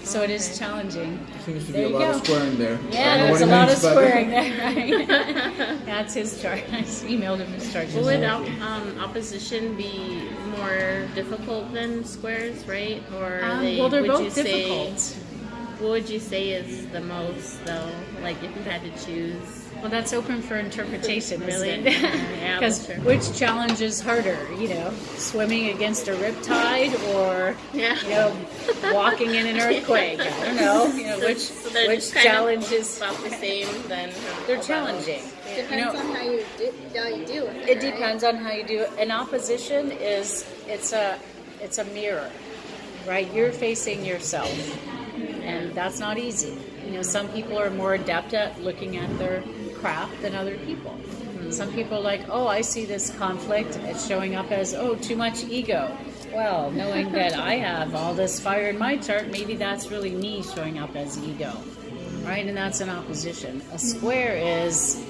So it is challenging. Seems to There be a you lot go. of squaring there. I Yeah, don't know there's a what he lot of means, but- squaring there, right? That's his chart. I just emailed him his chart. Well, would opposition be more difficult than squares, right? Or Well, they're would both you say, difficult. what would you say is the most, though? Like, if you had to choose? Well, that's open for interpretation, Really? isn't it? Yeah, Because that's true. which challenge is harder, swimming against a riptide or, Yeah. walking in an earthquake? I don't know. So they're which just kind challenge of is about the same then? they're challenging. Depends on how you deal with it. It depends on how you do it. An opposition is it's a mirror, right? You're facing yourself, and that's not easy. Some people are more adept at looking at their crap than other people. Some people are like, oh, I see this conflict. It's showing up as, oh, too much ego. Well, knowing that I have all this fire in my chart, maybe that's really me showing up as ego, right? And that's an opposition. A square is,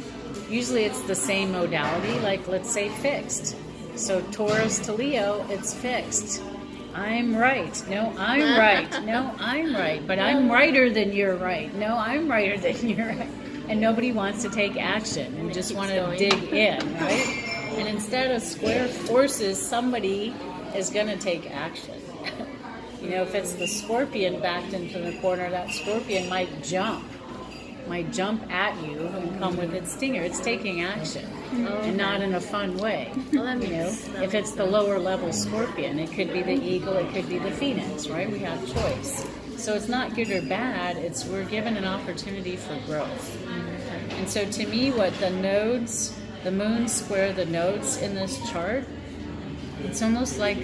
usually it's the same modality, like let's say fixed. So Taurus to Leo, it's fixed. I'm right. No, I'm right. No, I'm right. But I'm righter than you're right. No, I'm righter than you're right. And nobody wants to take action and just want to dig in, right? And instead, a square forces somebody is going to take action. If it's the scorpion backed into the corner, that scorpion might jump at you and come with its stinger. It's taking action, and not in a fun way. Well, that makes If it's the lower level scorpion, it could be the eagle, it could be the phoenix, right? We have choice. So it's not good or bad. We're given an opportunity for growth. And so to me, what the moon square the nodes in this chart, it's almost like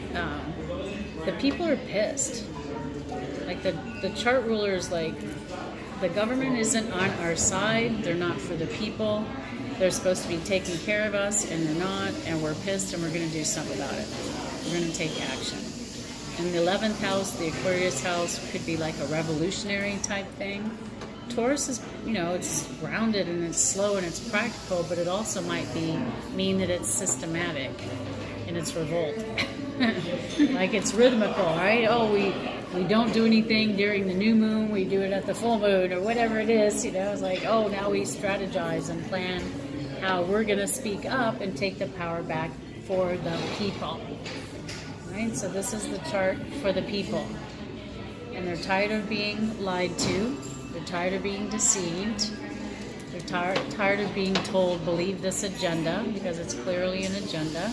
the people are pissed. Like the chart ruler is like, the government isn't on our side. They're not for the people. They're supposed to be taking care of us, and they're not. And we're pissed, and we're going to do something about it. We're going to take action. And the 11th house, the Aquarius house, could be like a revolutionary type thing. Taurus is, it's grounded and it's slow and it's practical, but it also might mean that it's systematic in its revolt. Like it's rhythmical, right? Oh, we don't do anything during the new moon, we do it at the full moon or whatever it is, It's like, oh, now we strategize and plan how we're going to speak up and take the power back for the people. Right? So this is the chart for the people. And they're tired of being lied to. They're tired of being deceived. They're tired of being told, believe this agenda, because it's clearly an agenda.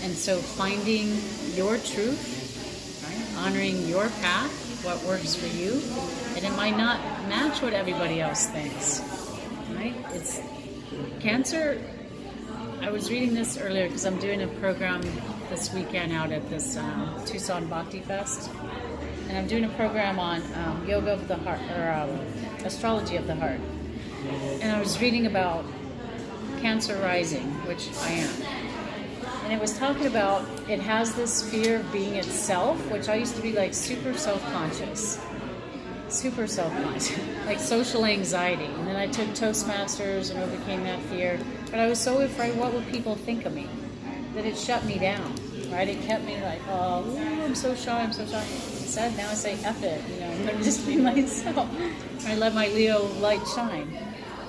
And so finding your truth, right? Honoring your path, what works for you, and it might not match what everybody else thinks, right? It's Cancer. I was reading this earlier because I'm doing a program this weekend out at this Tucson Bhakti Fest, and I'm doing a program on yoga of the heart, or astrology of the heart. And I was reading about Cancer rising, which I am. And it was talking about it has this fear of being itself, which I used to be like super self-conscious, like social anxiety. And then I took Toastmasters and overcame that fear. But I was so afraid, what would people think of me? That it shut me down, right? It kept me like, oh, ooh, I'm so shy. Instead, now I say, F it, I'm going to just be myself. I let my Leo light shine.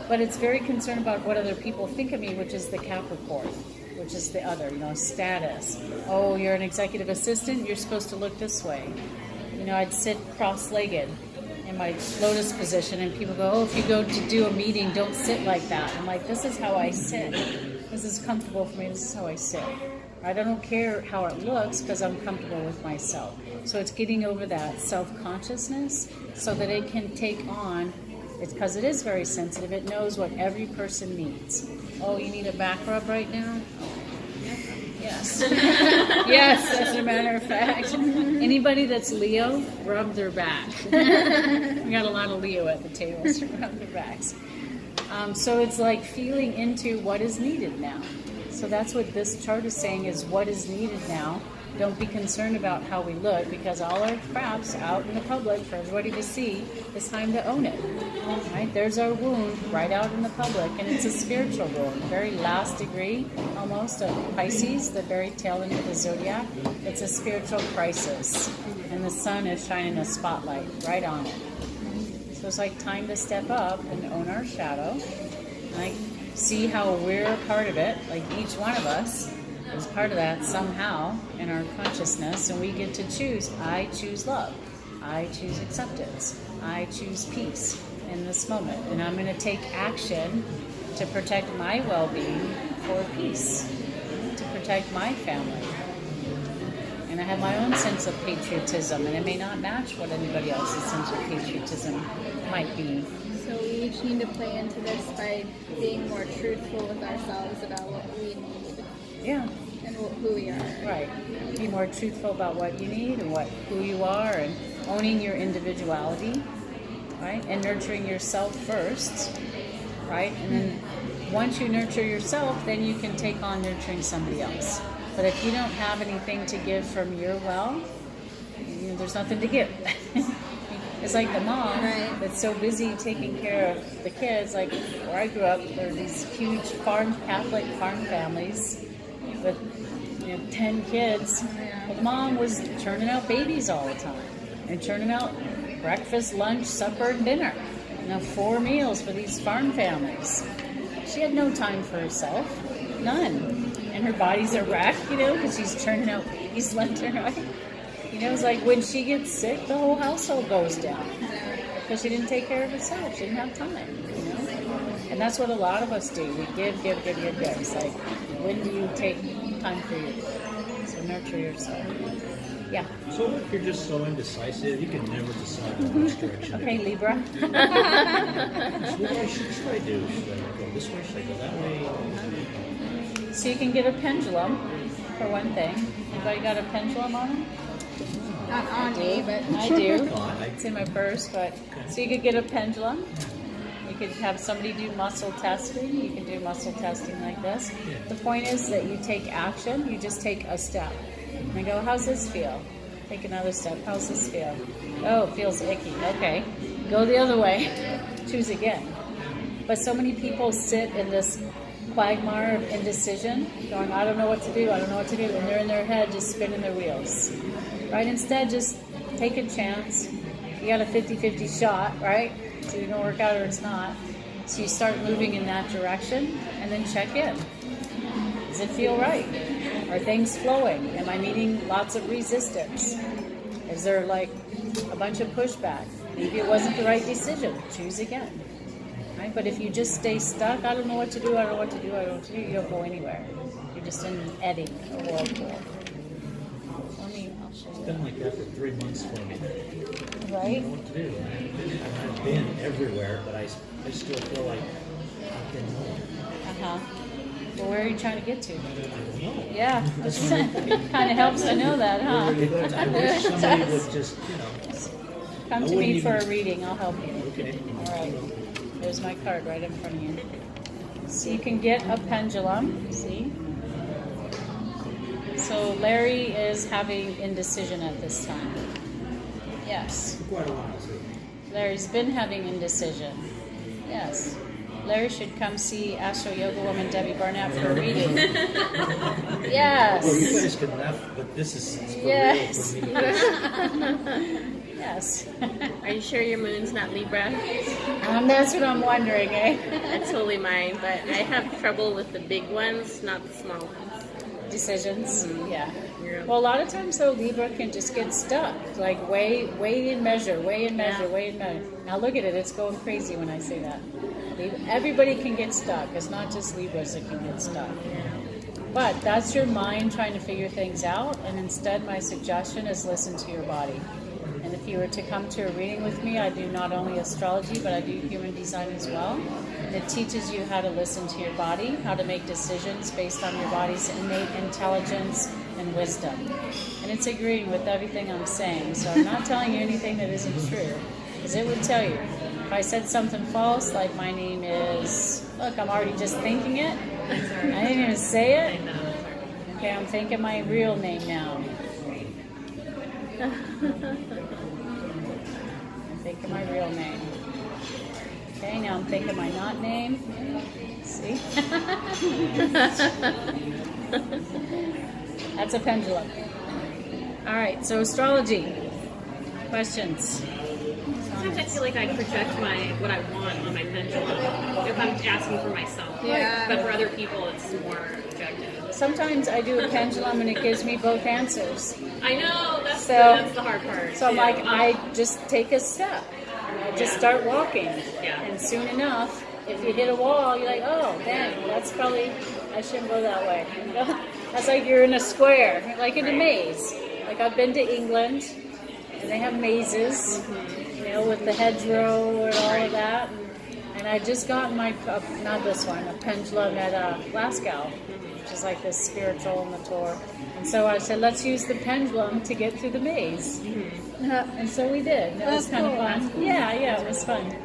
But it's very concerned about what other people think of me, which is the Capricorn, which is the other, status. Oh, you're an executive assistant, you're supposed to look this way. I'd sit cross-legged in my lotus position, and people go, oh, if you go to do a meeting, don't sit like that. I'm like, this is how I sit. This is comfortable for me, this is how I sit. I don't care how it looks because I'm comfortable with myself. So it's getting over that self-consciousness so that it can take on, it's because it is very sensitive, it knows what every person needs. Oh, you need a back rub right now? Yes. Yes, as a matter of fact. Anybody that's Leo, rub their back. We got a lot of Leo at the table, so rub their backs. So it's like feeling into what is needed now. So that's what this chart is saying, is what is needed now. Don't be concerned about how we look, because all our crap's out in the public for everybody to see. It's time to own it. Right? There's our wound right out in the public, and it's a spiritual wound, very last degree almost of Pisces, the very tail end of the zodiac. It's a spiritual crisis, and the sun is shining a spotlight right on it. So it's like time to step up and own our shadow, like see how we're a part of it, like each one of us is part of that somehow in our consciousness, and we get to choose. I choose love. I choose acceptance. I choose peace in this moment. And I'm going to take action to protect my well-being for peace, to protect my family. And I have my own sense of patriotism, and it may not match what anybody else's sense of patriotism might be. So we each need to play into this by being more truthful with ourselves about what we need. Yeah. And who we are. Right. Be more truthful about what you need and who you are, and owning your individuality, right? And nurturing yourself first, right? And then once you nurture yourself, then you can take on nurturing somebody else. But if you don't have anything to give from your well, there's nothing to give. It's like the mom that's so busy taking care of the kids. Like where I grew up, there were these huge Catholic farm families with 10 kids. But mom was churning out babies all the time and churning out breakfast, lunch, supper, and dinner. 4 meals for these farm families. She had no time for herself, none. And her body's a wreck, because she's churning out babies left and right. It's like when she gets sick, the whole household goes down because she didn't take care of herself. She didn't have time, And that's what a lot of us do. We give. It's like, when do you take time for you? So nurture yourself. Yeah. So if you're just so indecisive, you can never decide on which direction. Okay, Libra. So what should I do? Should I go this way? Should I go that way? So you can get a pendulum, for one thing. Anybody got a pendulum on them? Not on me, but I do. It's in my purse, but so you could get a pendulum. You could have somebody do muscle testing. You can do muscle testing like this. The point is that you take action. You just take a step. And I go, how's this feel? Take another step. How's this feel? Oh, it feels icky. Okay. Go the other way. Choose again. But so many people sit in this quagmire of indecision, going, I don't know what to do. And they're in their head just spinning their wheels. Right? Instead, just take a chance. You got a 50-50 shot, right? It's either going to work out or it's not. So you start moving in that direction and then check in. Does it feel right? Are things flowing? Am I meeting lots of resistance? Is there like a bunch of pushback? Maybe it wasn't the right decision. Choose again. Right? But if you just stay stuck, I don't know what to do, I don't know what to do, I don't know what to do, you don't go anywhere. You're just in an eddy, a whirlpool. I'll show It's you. been like that for 3 months for me. I Right? don't know what to do. I've been everywhere, but I still feel like I've been nowhere. Uh-huh. Well, where are you trying to get to? I don't know. Yeah, kind of helps to know that, huh? I wish somebody would just, Come I to me wouldn't for a even- reading, I'll help you. okay. All right, there's my card right in front of you. So you can get a pendulum, see? So Larry is having indecision at this time. Yes, For quite a while, too. Larry's been having indecision. Yes. Larry should come see Astro Yoga Woman Debbie Barnett for a reading. Well, you Yes. guys can laugh, but this is for Yes. real for me. Yes. Are you sure your moon's not Libra? That's what I'm wondering, eh? That's totally mine, but I have trouble with the big ones, not the small ones. Decisions. Yeah. Yeah. Well, a lot of times though, Libra can just get stuck. Like weigh and measure, weigh and measure, Yeah. weigh and measure. Now look at it; it's going crazy when I say that. Everybody can get stuck. It's not just Libras that can get stuck. But that's your mind trying to figure things out. And instead, my suggestion is listen to your body. And if you were to come to a reading with me, I do not only astrology, but I do human design as well. And it teaches you how to listen to your body, how to make decisions based on your body's innate intelligence and wisdom. And it's agreeing with everything I'm saying. So I'm not telling you anything that isn't true, because it would tell you. If I said something false, like my name is, look, I'm already just thinking it. I didn't even say it. Okay, I'm thinking my real name now. I'm thinking my real name. Okay, now I'm thinking my not name. See? That's a pendulum. All right, so astrology. Questions? Sometimes I feel like I project what I want on my pendulum if I'm asking for myself. Yeah. But for other people, it's more objective. Sometimes I do a pendulum and it gives me both answers. I know that's So- the hard part. So I'm too. like, I just take a step. I just start walking. Yeah. And soon enough, if you hit a wall, you're like, oh, dang, that's probably, I shouldn't go that way. That's like you're in a square, like in a maze. Like I've been to England, and they have mazes, with the hedgerow and all of that. And I just got my, not this one, a pendulum at Glasgow, which is like this spiritual on the tour. And so I said, let's use the pendulum to get through the maze. And so we did. And it was kind of fun. Yeah, it was fun.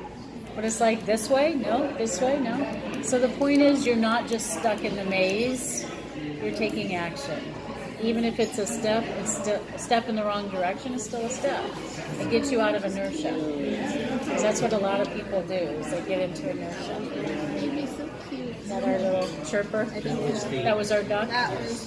But it's like, this way? No. This way? No. So the point is, you're not just stuck in the maze. You're taking action. Even if it's a step, it's still a step in the wrong direction. It's still a step. It gets you out of inertia. Because that's what a lot of people do, is they get into inertia. Is that our little chirper? That was our duck.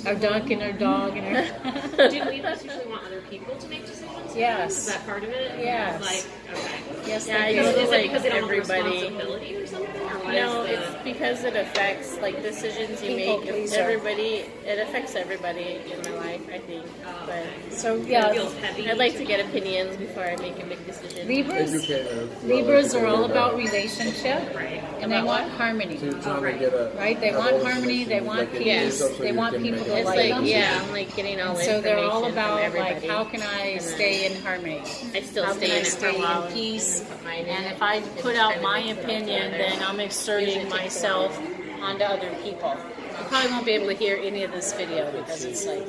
Our duck and our dog and our... Do Libras usually want other people to make decisions? Yes. Is that part of it? Yes. Like, okay. Yes, Yeah, they I do. feel Is it like because they don't want everybody. responsibility or something? Or what No, is the... it's because it affects like decisions you People make. pleaser. It affects everybody in my life, I think. But So, It yeah, feels heavy. I'd like to get opinions before I make a big decision. Libras Educate, Libras are all about relationship, Right. and they want harmony. So you're trying to get a Right? They have want all the harmony, they want information, like, peace, yourself so they you want can people make to a It's like like, them. yeah, I'm like getting all the So they're all information about from like, everybody. how can I And then stay in harmony? I still How stay can I in it for stay a while in peace? put mine in And it. if I Just put try out to my mix it all opinion, together. then I'm exerting Usually takes a myself while. onto other people. You probably won't be able to hear any of this video because it's like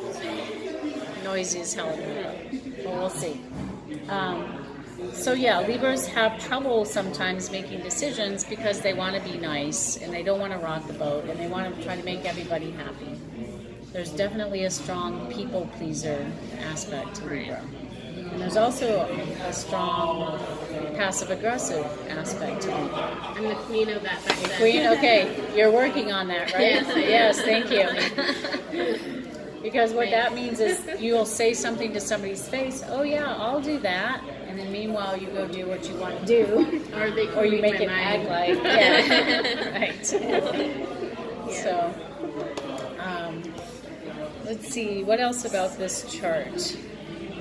noisy as hell in the middle. But we'll see. So yeah, Libras have trouble sometimes making decisions because they want to be nice and they don't want to rock the boat and they want to try to make everybody happy. There's definitely a strong people pleaser aspect to Libra. And there's also a strong passive aggressive aspect to Libra. I'm the queen of that back then. Queen, okay, you're working on that, right? Yes, I am. Yes, thank you. Because what that means is you'll say something to somebody's face, oh yeah, I'll do that. And then meanwhile you go do what you want to do. Or you make it act like, yeah, right. So, let's see, what else about this chart?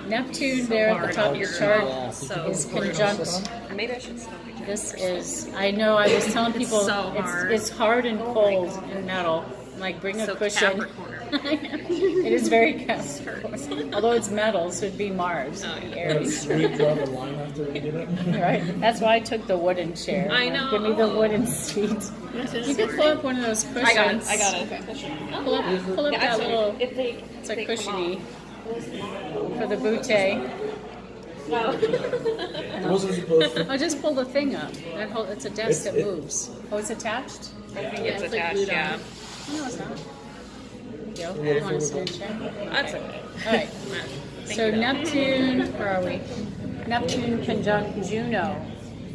Neptune there at the top of your chart So is conjunct. Or maybe I should stop each This is, I know, I was telling people so hard. it's hard and cold and metal. Like, bring a So cushion. Capricorn. It is very Capricorn. Although it's metal, so it'd be Mars, Oh, it'd be yeah. Aries. We draw the line after we did it. Right? That's why I took the wooden chair. I know. Give me the wooden seat. You could pull up one of those cushions. I got it. Pull up Yeah, that actually, little, if they, it's a they come cushiony off. for the bootay. Oh. It wasn't supposed to. Oh, just pull the thing up. That whole, it's a desk that It- moves. Oh, it's attached? I think it's like attached, glued yeah. on. Oh, no, it's not. There you go. You want to sit and check? That's okay. All right. So Neptune, where are we? Neptune conjunct Juno,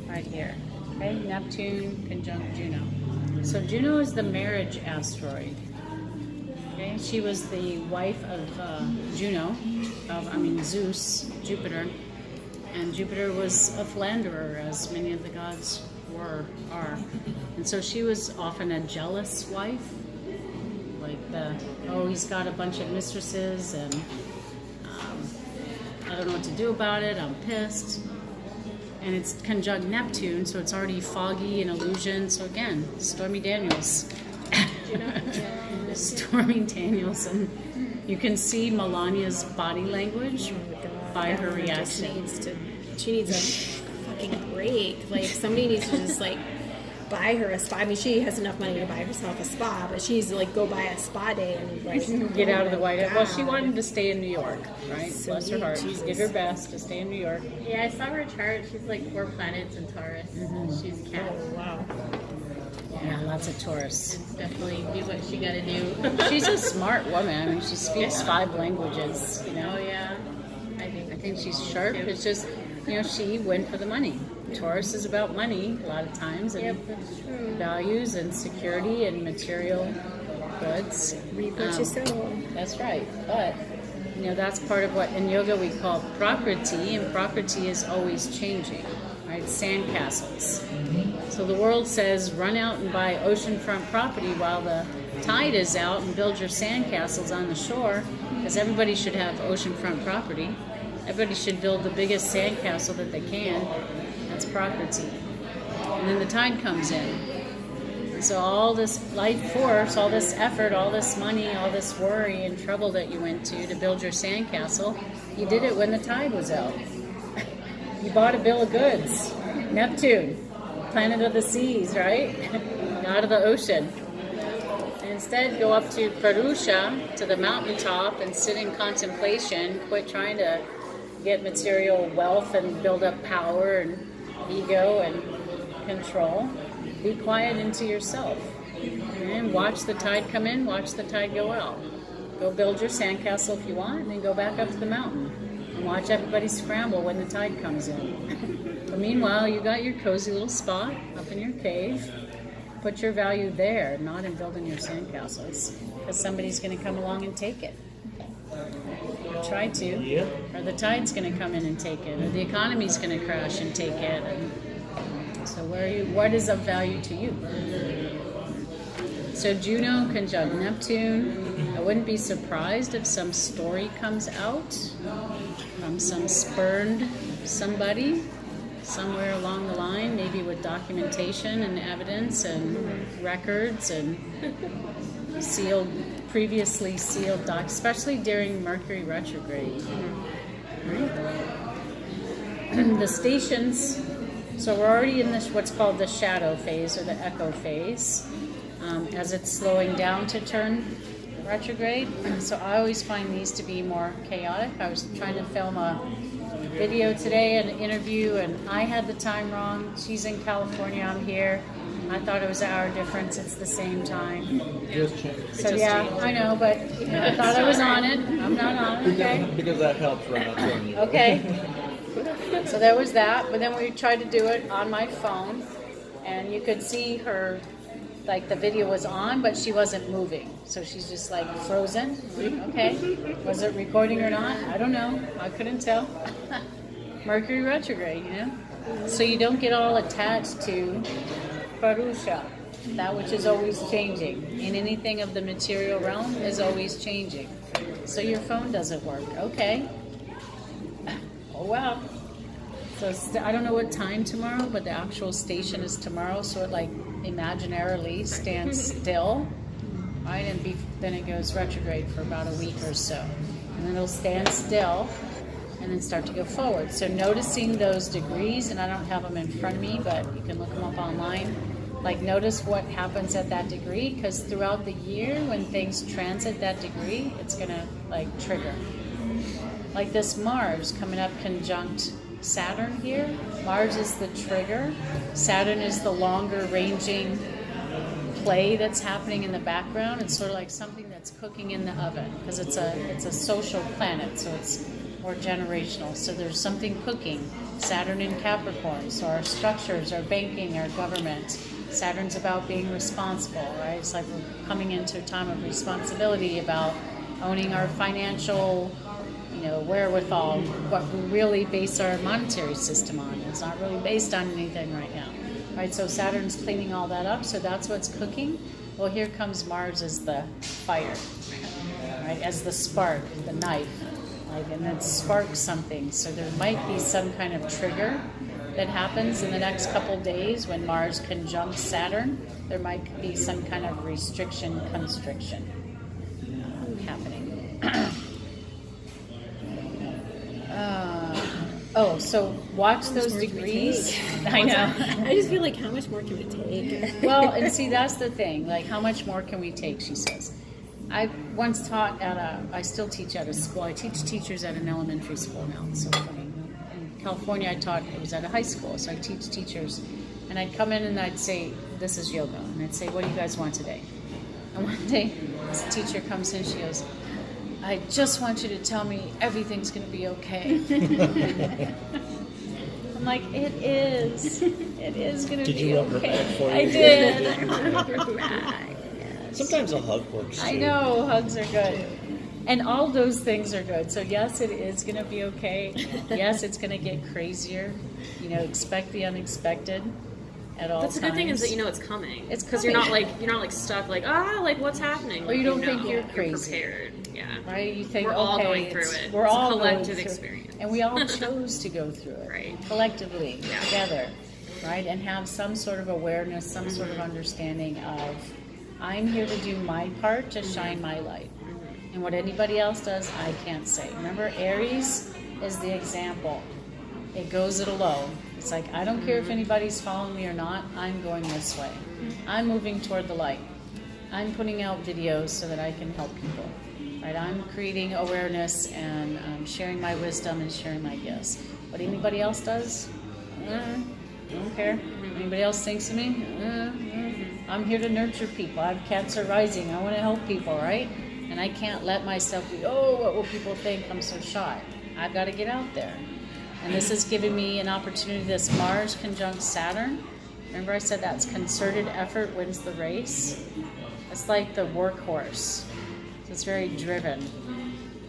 right here. Okay, Neptune conjunct Juno. So Juno is the marriage asteroid. Okay, she was the wife of Juno, Zeus, Jupiter, and Jupiter was a philanderer, as many of the gods are, and so she was often a jealous wife. Like he's got a bunch of mistresses and I don't know what to do about it, I'm pissed. And it's conjunct Neptune, so it's already foggy and illusion. So again, Stormy Daniels. Stormy Daniels. And you can see Melania's body language by her reaction. She needs a fucking break. Like, somebody needs to just, like, buy her a spa. I mean, she has enough money to buy herself a spa, but she needs to, like, go buy a spa day and, like, Get out of the White House. Well, she God. wanted to stay in New York, right? Bless her heart. She Jesus. did her best to stay in New York. Yeah, I saw her chart. She's like 4 planets in Taurus. She's a cat. Oh, wow. Yeah, lots of Taurus. Definitely do what she gotta do. She's a smart woman. I mean, she speaks 5 languages, you know? Oh yeah. I think she's sharp. It's just, she went for the money. Taurus is about money a lot of times, and Yep, that's true. values and security and material goods. Reap what you sow. That's right. But, that's part of what in yoga we call prakriti, and prakriti is always changing, right? Sandcastles. So the world says run out and buy oceanfront property while the tide is out and build your sandcastles on the shore, because everybody should have oceanfront property. Everybody should build the biggest sandcastle that they can. That's Prakriti. And then the tide comes in. So all this life force, all this effort, all this money, all this worry and trouble that you went to build your sandcastle, you did it when the tide was out. You bought a bill of goods. Neptune, planet of the seas, right? God of the ocean. And instead, go up to Purusha, to the mountaintop, and sit in contemplation. Quit trying to get material wealth and build up power and ego and control. Be quiet into yourself. And watch the tide come in, watch the tide go out. Go build your sandcastle if you want, and then go back up to the mountain. And watch everybody scramble when the tide comes in. But meanwhile, you got your cozy little spot up in your cave. Put your value there, not in building your sandcastles. Because somebody's going to come along and take it. Try to. Yeah. Or the tide's going to come in and take it. Or the economy's going to crash and take it. And so what is of value to you? So Juno conjunct Neptune. I wouldn't be surprised if some story comes out from some spurned somebody somewhere along the line, maybe with documentation and evidence and records and previously sealed docs, especially during Mercury Retrograde. Right? The stations, so we're already in this what's called the shadow phase or the echo phase, as it's slowing down to turn retrograde. So I always find these to be more chaotic. I was trying to film a video today, an interview, and I had the time wrong. She's in California, I'm here. I thought it was an hour difference. It's the same time. Just changed. So yeah, I know, but I thought I was on it. I'm not on it, okay? Because that helps right now telling you. Okay. So there was that, but then we tried to do it on my phone, and you could see her, like the video was on, but she wasn't moving. So she's just like frozen. Okay. Was it recording or not? I don't know. I couldn't tell. Mercury retrograde, So you don't get all attached to Purusha, that which is always changing. And anything of the material realm is always changing. So your phone doesn't work. Okay. Oh, wow. So I don't know what time tomorrow, but the actual station is tomorrow. So it like imaginarily stands still, right? And then it goes retrograde for about a week or so. And then it'll stand still and then start to go forward. So noticing those degrees, and I don't have them in front of me, but you can look them up online. Like notice what happens at that degree, because throughout the year when things transit that degree, it's gonna like trigger. Like this Mars coming up conjunct Saturn here. Mars is the trigger. Saturn is the longer ranging play that's happening in the background. It's sort of like something that's cooking in the oven, because it's a social planet, so it's more generational. So there's something cooking. Saturn in Capricorn, so our structures, our banking, our government. Saturn's about being responsible, right? It's like we're coming into a time of responsibility about owning our financial, wherewithal, what we really base our monetary system on. It's not really based on anything right now, right? So Saturn's cleaning all that up, so that's what's cooking. Well, here comes Mars as the fire, right? As the spark, the knife, like, and that sparks something. So there might be some kind of trigger that happens in the next couple days when Mars conjuncts Saturn. There might be some kind of restriction, constriction happening. So watch those degrees. I know. I just feel like, how much more can we take? Well, and see, that's the thing. Like, how much more can we take, she says. I once taught I still teach at a school. I teach teachers at an elementary school now. It's so funny. In California, it was at a high school. So I teach teachers. And I'd come in and I'd say, this is yoga. And I'd say, what do you guys want today? And one day, this teacher comes in, she goes, I just want you to tell me everything's going to be okay. I'm like, it is. It is going to be okay. Did you rub her back for you? I did. I rubbed her back. Yes. Sometimes a hug works too. I know, hugs are good. And all those things are good. So yes, it is going to be okay. Yes, it's going to get crazier. Expect the unexpected at all That's times. the good thing is that you know it's coming. It's because coming. you're not stuck like what's happening. Or you don't think you're crazy. You're prepared. Yeah. Right? You think, we're okay, all going through it. We're It's all a collective going through experience. And we all chose to go through it. Right. Collectively, Yeah. together. Right? And have some sort of awareness, some sort of understanding of, I'm here to do my part to shine my light. And what anybody else does, I can't say. Remember, Aries is the example. It goes it alone. It's like, I don't care if anybody's following me or not, I'm going this way. I'm moving toward the light. I'm putting out videos so that I can help people. Right? I'm creating awareness and sharing my wisdom and sharing my gifts. What anybody else does, I don't care. Anybody else thinks of me, I'm here to nurture people. I have Cancer rising. I want to help people, right? And I can't let myself be, what will people think? I'm so shy. I've got to get out there. And this has given me an opportunity, this Mars conjunct Saturn. Remember I said that's concerted effort wins the race? It's like the workhorse. So it's very driven.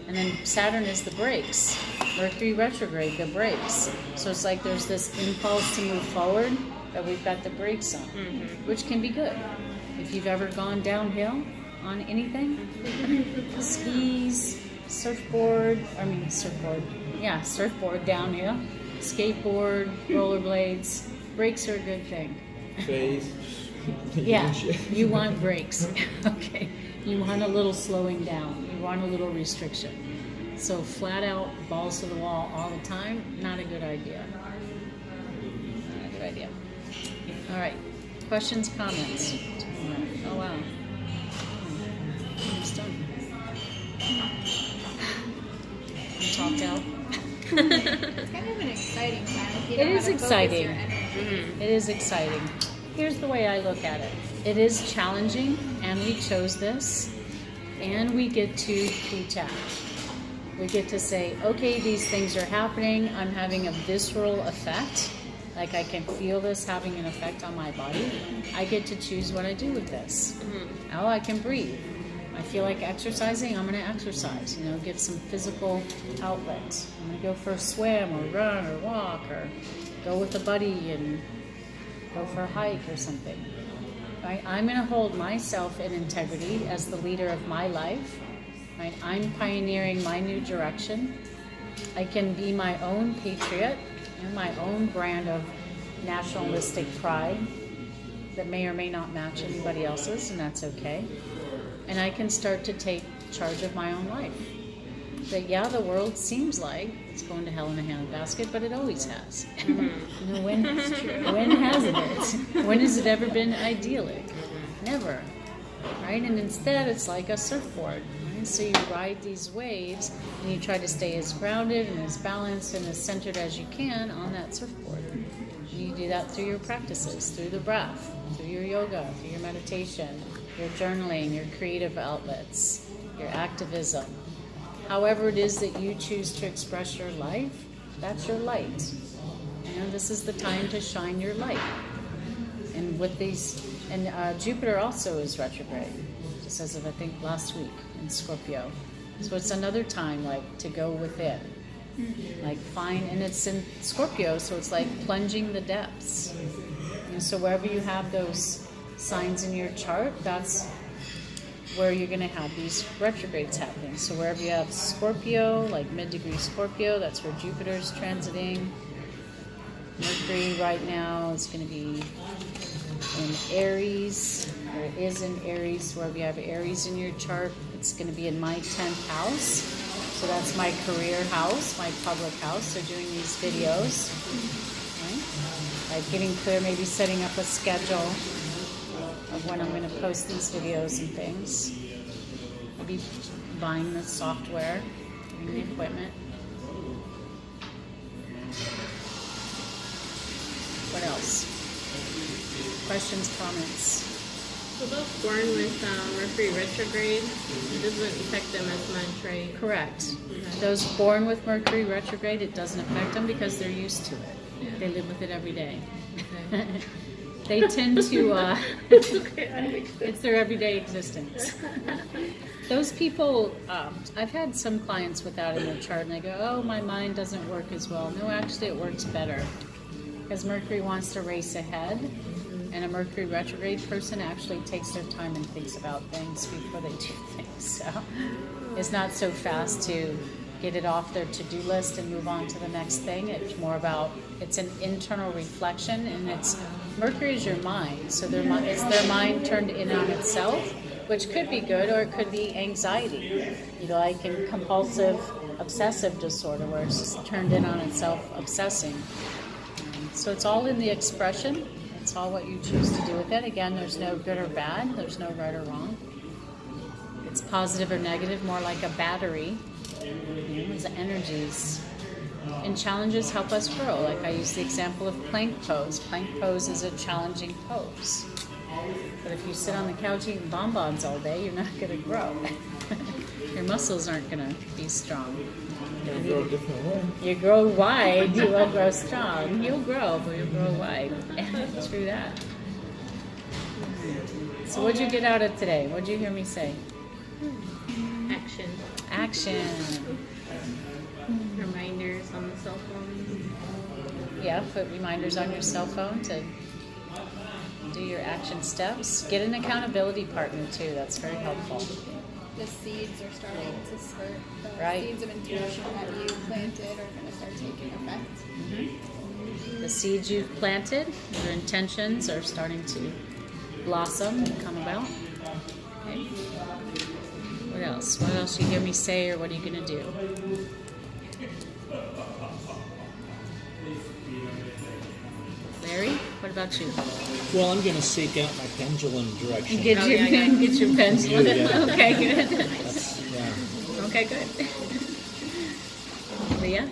And then Saturn is the brakes. Mercury Retrograde, the brakes. So it's like there's this impulse to move forward, but we've got the brakes on, which can be good. If you've ever gone downhill on anything, skis, surfboard downhill, skateboard, rollerblades, brakes are a good thing. Phase. Yeah, you want brakes. Okay, you want a little slowing down. You want a little restriction. So flat out, balls to the wall all the time, not a good idea. Not a good idea. All right, questions, comments? Oh wow. I'm done. I'm talked out. It's kind of an exciting time. If you It know is how to focus exciting. your energy. It is exciting. Here's the way I look at it. It is challenging, and we chose this, and we get to detach. We get to say, okay, these things are happening. I'm having a visceral effect. Like I can feel this having an effect on my body. I get to choose what I do with this. Oh, I can breathe. I feel like exercising, I'm going to exercise, get some physical outlets. I'm going to go for a swim or run or walk or go with a buddy and go for a hike or something. Right? I'm going to hold myself in integrity as the leader of my life, right? I'm pioneering my new direction. I can be my own patriot and my own brand of nationalistic pride that may or may not match anybody else's, and that's okay. And I can start to take charge of my own life. That yeah, the world seems like it's going to hell in a handbasket, but it always has. You know, when hasn't it? When has it ever been idyllic? Never. Right? And instead it's like a surfboard. Right? So you ride these waves and you try to stay as grounded and as balanced and as centered as you can on that surfboard. And you do that through your practices, through the breath, through your yoga, through your meditation, your journaling, your creative outlets, your activism. However it is that you choose to express your life, that's your light. You know, this is the time to shine your light. And with these, and Jupiter also is retrograde, just as of I think last week in Scorpio. So it's another time like to go within, like find, and it's in Scorpio, so it's like plunging the depths. And so wherever you have those signs in your chart, that's where you're going to have these retrogrades happening. So wherever you have Scorpio, like mid-degree Scorpio, that's where Jupiter's transiting. Mercury right now is going to be in Aries, or it is in Aries. Wherever you have Aries in your chart, it's going to be in my 10th house. So that's my career house, my public house. So doing these videos, right? Like getting clear, maybe setting up a schedule of when I'm going to post these videos and things. Maybe buying the software, getting the equipment. What else? Questions, comments? So those born with Mercury Retrograde, it doesn't affect them as much, right? Correct. Those born with Mercury Retrograde, it doesn't affect them because they're used to it. Yeah. They live with it every day. Okay. They tend to, it's their everyday existence. Those people, I've had some clients with that in their chart and they go, oh, my mind doesn't work as well. No, actually it works better because Mercury wants to race ahead, and a Mercury retrograde person actually takes their time and thinks about things before they do things. So it's not so fast to get it off their to-do list and move on to the next thing. It's more about, it's an internal reflection, and it's, Mercury is your mind, so it's their mind turned in on itself, which could be good or it could be anxiety, you know, like in compulsive obsessive disorder where it's just turned in on itself, obsessing. So it's all in the expression. It's all what you choose to do with it. Again, there's no good or bad, there's no right or wrong. It's positive or negative, more like a battery. It's energies. And challenges help us grow. Like I use the example of plank pose. Plank pose is a challenging pose. But if you sit on the couch eating bonbons all day, you're not going to grow. Your muscles aren't going to be strong. You'll grow a different way. You grow wide, you will grow strong. You'll grow, but you'll grow wide. True that. So what'd you get out of today? What'd you hear me say? Action. Action. Reminders on the cell phone. Yeah, put reminders on your cell phone to do your action steps. Get an accountability partner too. That's very helpful. The seeds are starting to spurt. The Right. seeds of intuition that you planted are going to start taking effect. The seeds you've planted, your intentions are starting to blossom and come about. Okay. What else? What else you hear me say, or what are you going to do? Larry, what about you? Well, I'm going to seek out my pendulum direction. Get your get your pencil. Yeah. Okay, good. That's, yeah. Okay, good. Leah?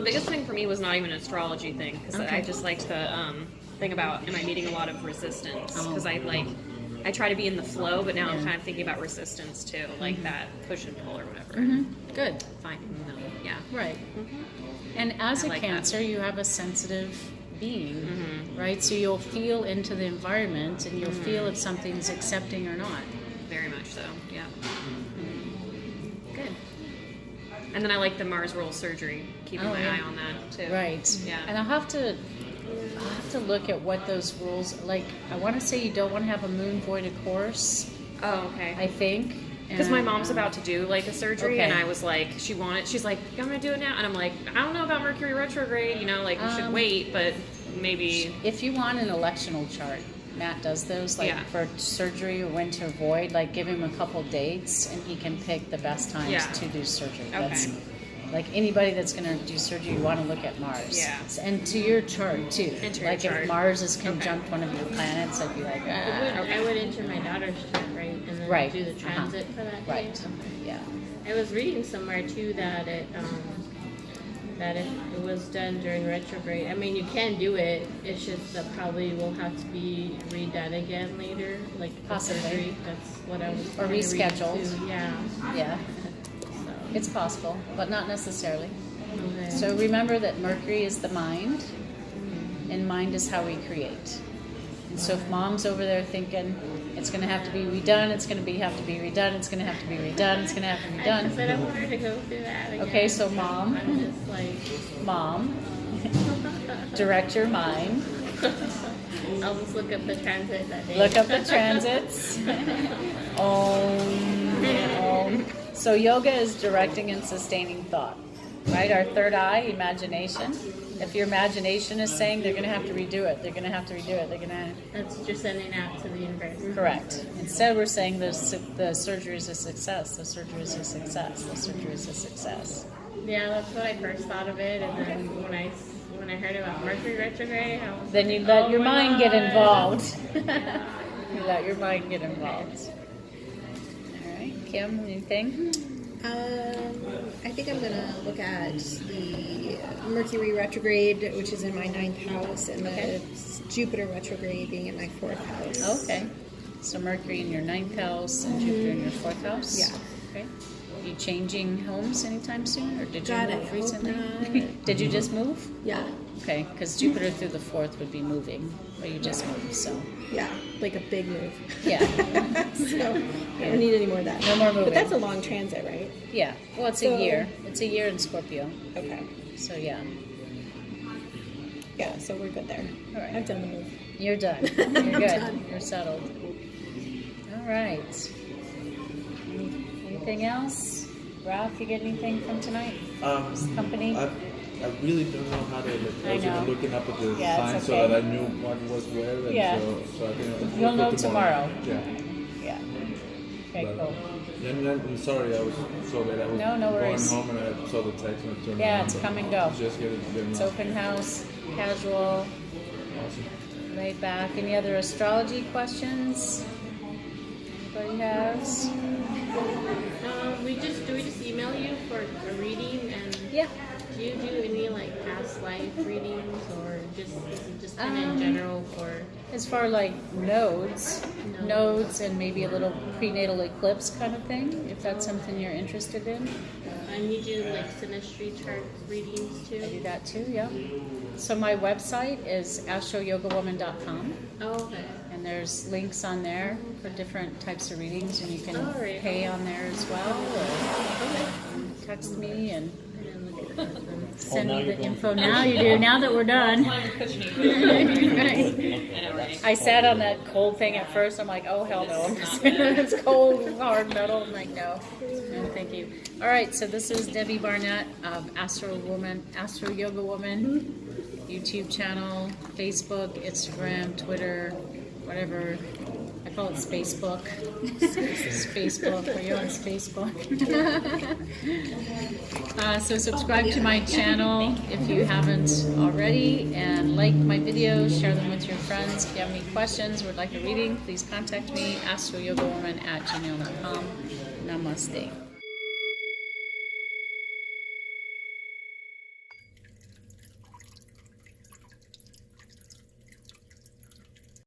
Biggest thing for me was not even an astrology thing, because I just like to think about, am I meeting a lot of resistance? Because I try to be in the flow, but now I'm kind of thinking about resistance too, like that push and pull or whatever. Good. Finding them, yeah. Right. And as I a like Cancer, you have a sensitive being, right? So you'll feel into the environment, and you'll feel if something's accepting or not. Very much so, yeah. Good. And then I like the Mars roll surgery, keeping my eye on that too. Right. Yeah. And I'll have to look at what those rules, like, I want to say you don't want to have a moon void of course, Oh, okay. I think. Because my mom's about to do like a surgery, Okay. and I was like, she's like, I'm gonna do it now, and I'm like, I don't know about Mercury retrograde, you know, like we should wait, but maybe. If you want an electional chart, Matt does those, like Yeah. for surgery or when to avoid, like give him a couple dates and he can pick the best times Yeah. to do surgery. Okay. That's like anybody that's going to do surgery, you want to look at Mars. Yeah. And to your chart too. And to your like chart. if Mars is conjunct one of your planets, I'd be like, I would enter my daughter's chart, right? And then Right. do the transit for that day. right. Yeah. I was reading somewhere too that that if it was done during retrograde, I mean you can do it. It's just that probably will have to be redone again later, like the Possibly. surgery. That's what I was. Or kinda reading, rescheduled. too. Yeah. Yeah. So, It's possible, but not necessarily. okay. So remember that Mercury is the mind, and mind is how we create. And so if mom's over there thinking it's going to have to be redone, it's going to have to be redone, it's going to have to be redone, it's going to have to be I just I done. don't want her to go through that again. Okay, so mom, I'm just like, mom, direct your mind, I'll just look up the transit that day. look up the transits. So yoga is directing and sustaining thought, right? Our third eye, imagination. If your imagination is saying they're going to have to redo it, they're going to have to redo it, they're going to... That's just sending out to the universe. Correct. Instead, we're saying the surgery is a success, the surgery is a success, the surgery is a success. Yeah, that's what I first thought of it, and then when I heard about Mercury retrograde, I was Then you like, let oh your my mind get God. involved. Yeah. You let your mind get involved. All right, Kim, anything? I think I'm gonna look at the Mercury retrograde, which is in my 9th house, and the Jupiter retrograde being in my 4th house. Okay. So Mercury in your 9th house and Jupiter in your 4th house? Yeah. Okay. Are you changing homes anytime soon, or did you God, I move hope recently? not. Did you just move? Yeah, Okay, because Jupiter through the 4th would be moving, but you just moved, so yeah, like a big move. yeah. So I don't need any more of that. No more moving. But that's a long transit, right? Yeah, well, it's So- a year. It's a year in Scorpio, Okay. so yeah. Yeah, so we're good there. All right. I've done the move. You're done. You're good. done. You're settled. All right. Anything else? Ralph, you get anything from tonight? Company? I really don't know how to. I was I know. even looking up at the Yeah, sign it's so okay. that I knew what was where. And Yeah. So I think You'll know tomorrow. Yeah. Yeah. Okay, But- cool. And then, I'm sorry, I was so late. I was No going worries. home and I saw the text and I turned Yeah, around, it's but come and go. Just get it It's now. open house, casual, Awesome. laid back. Any other astrology questions? Anybody has? Do we just email you for a reading, and Yeah. do you do any like past life readings, or is it just kind of in general for? As far like nodes and maybe a little prenatal eclipse kind of thing, if that's something you're interested in. And you do like synastry chart readings I do too? that too, yeah. So my website is astroyogawoman.com, Oh, okay. and there's links on there for different types of readings, and you can All right. pay on there as well, or text me and I didn't look at that then. send now me you're the going info. Now you do, now that we're done. I sat on that cold thing at first. I'm like, oh hell no, I'm just it's cold, hard metal. I'm like, no, thank you. All right, so this is Debbie Barnett of Astro Yoga Woman, YouTube channel, Facebook, Instagram, Twitter, whatever. I call it Spacebook. Spacebook. Are you on Spacebook? So subscribe to my channel if you haven't already, and like my videos, share them with your friends. If you have any questions or would like a reading, please contact me, astroyogawoman@gmail.com. Namaste.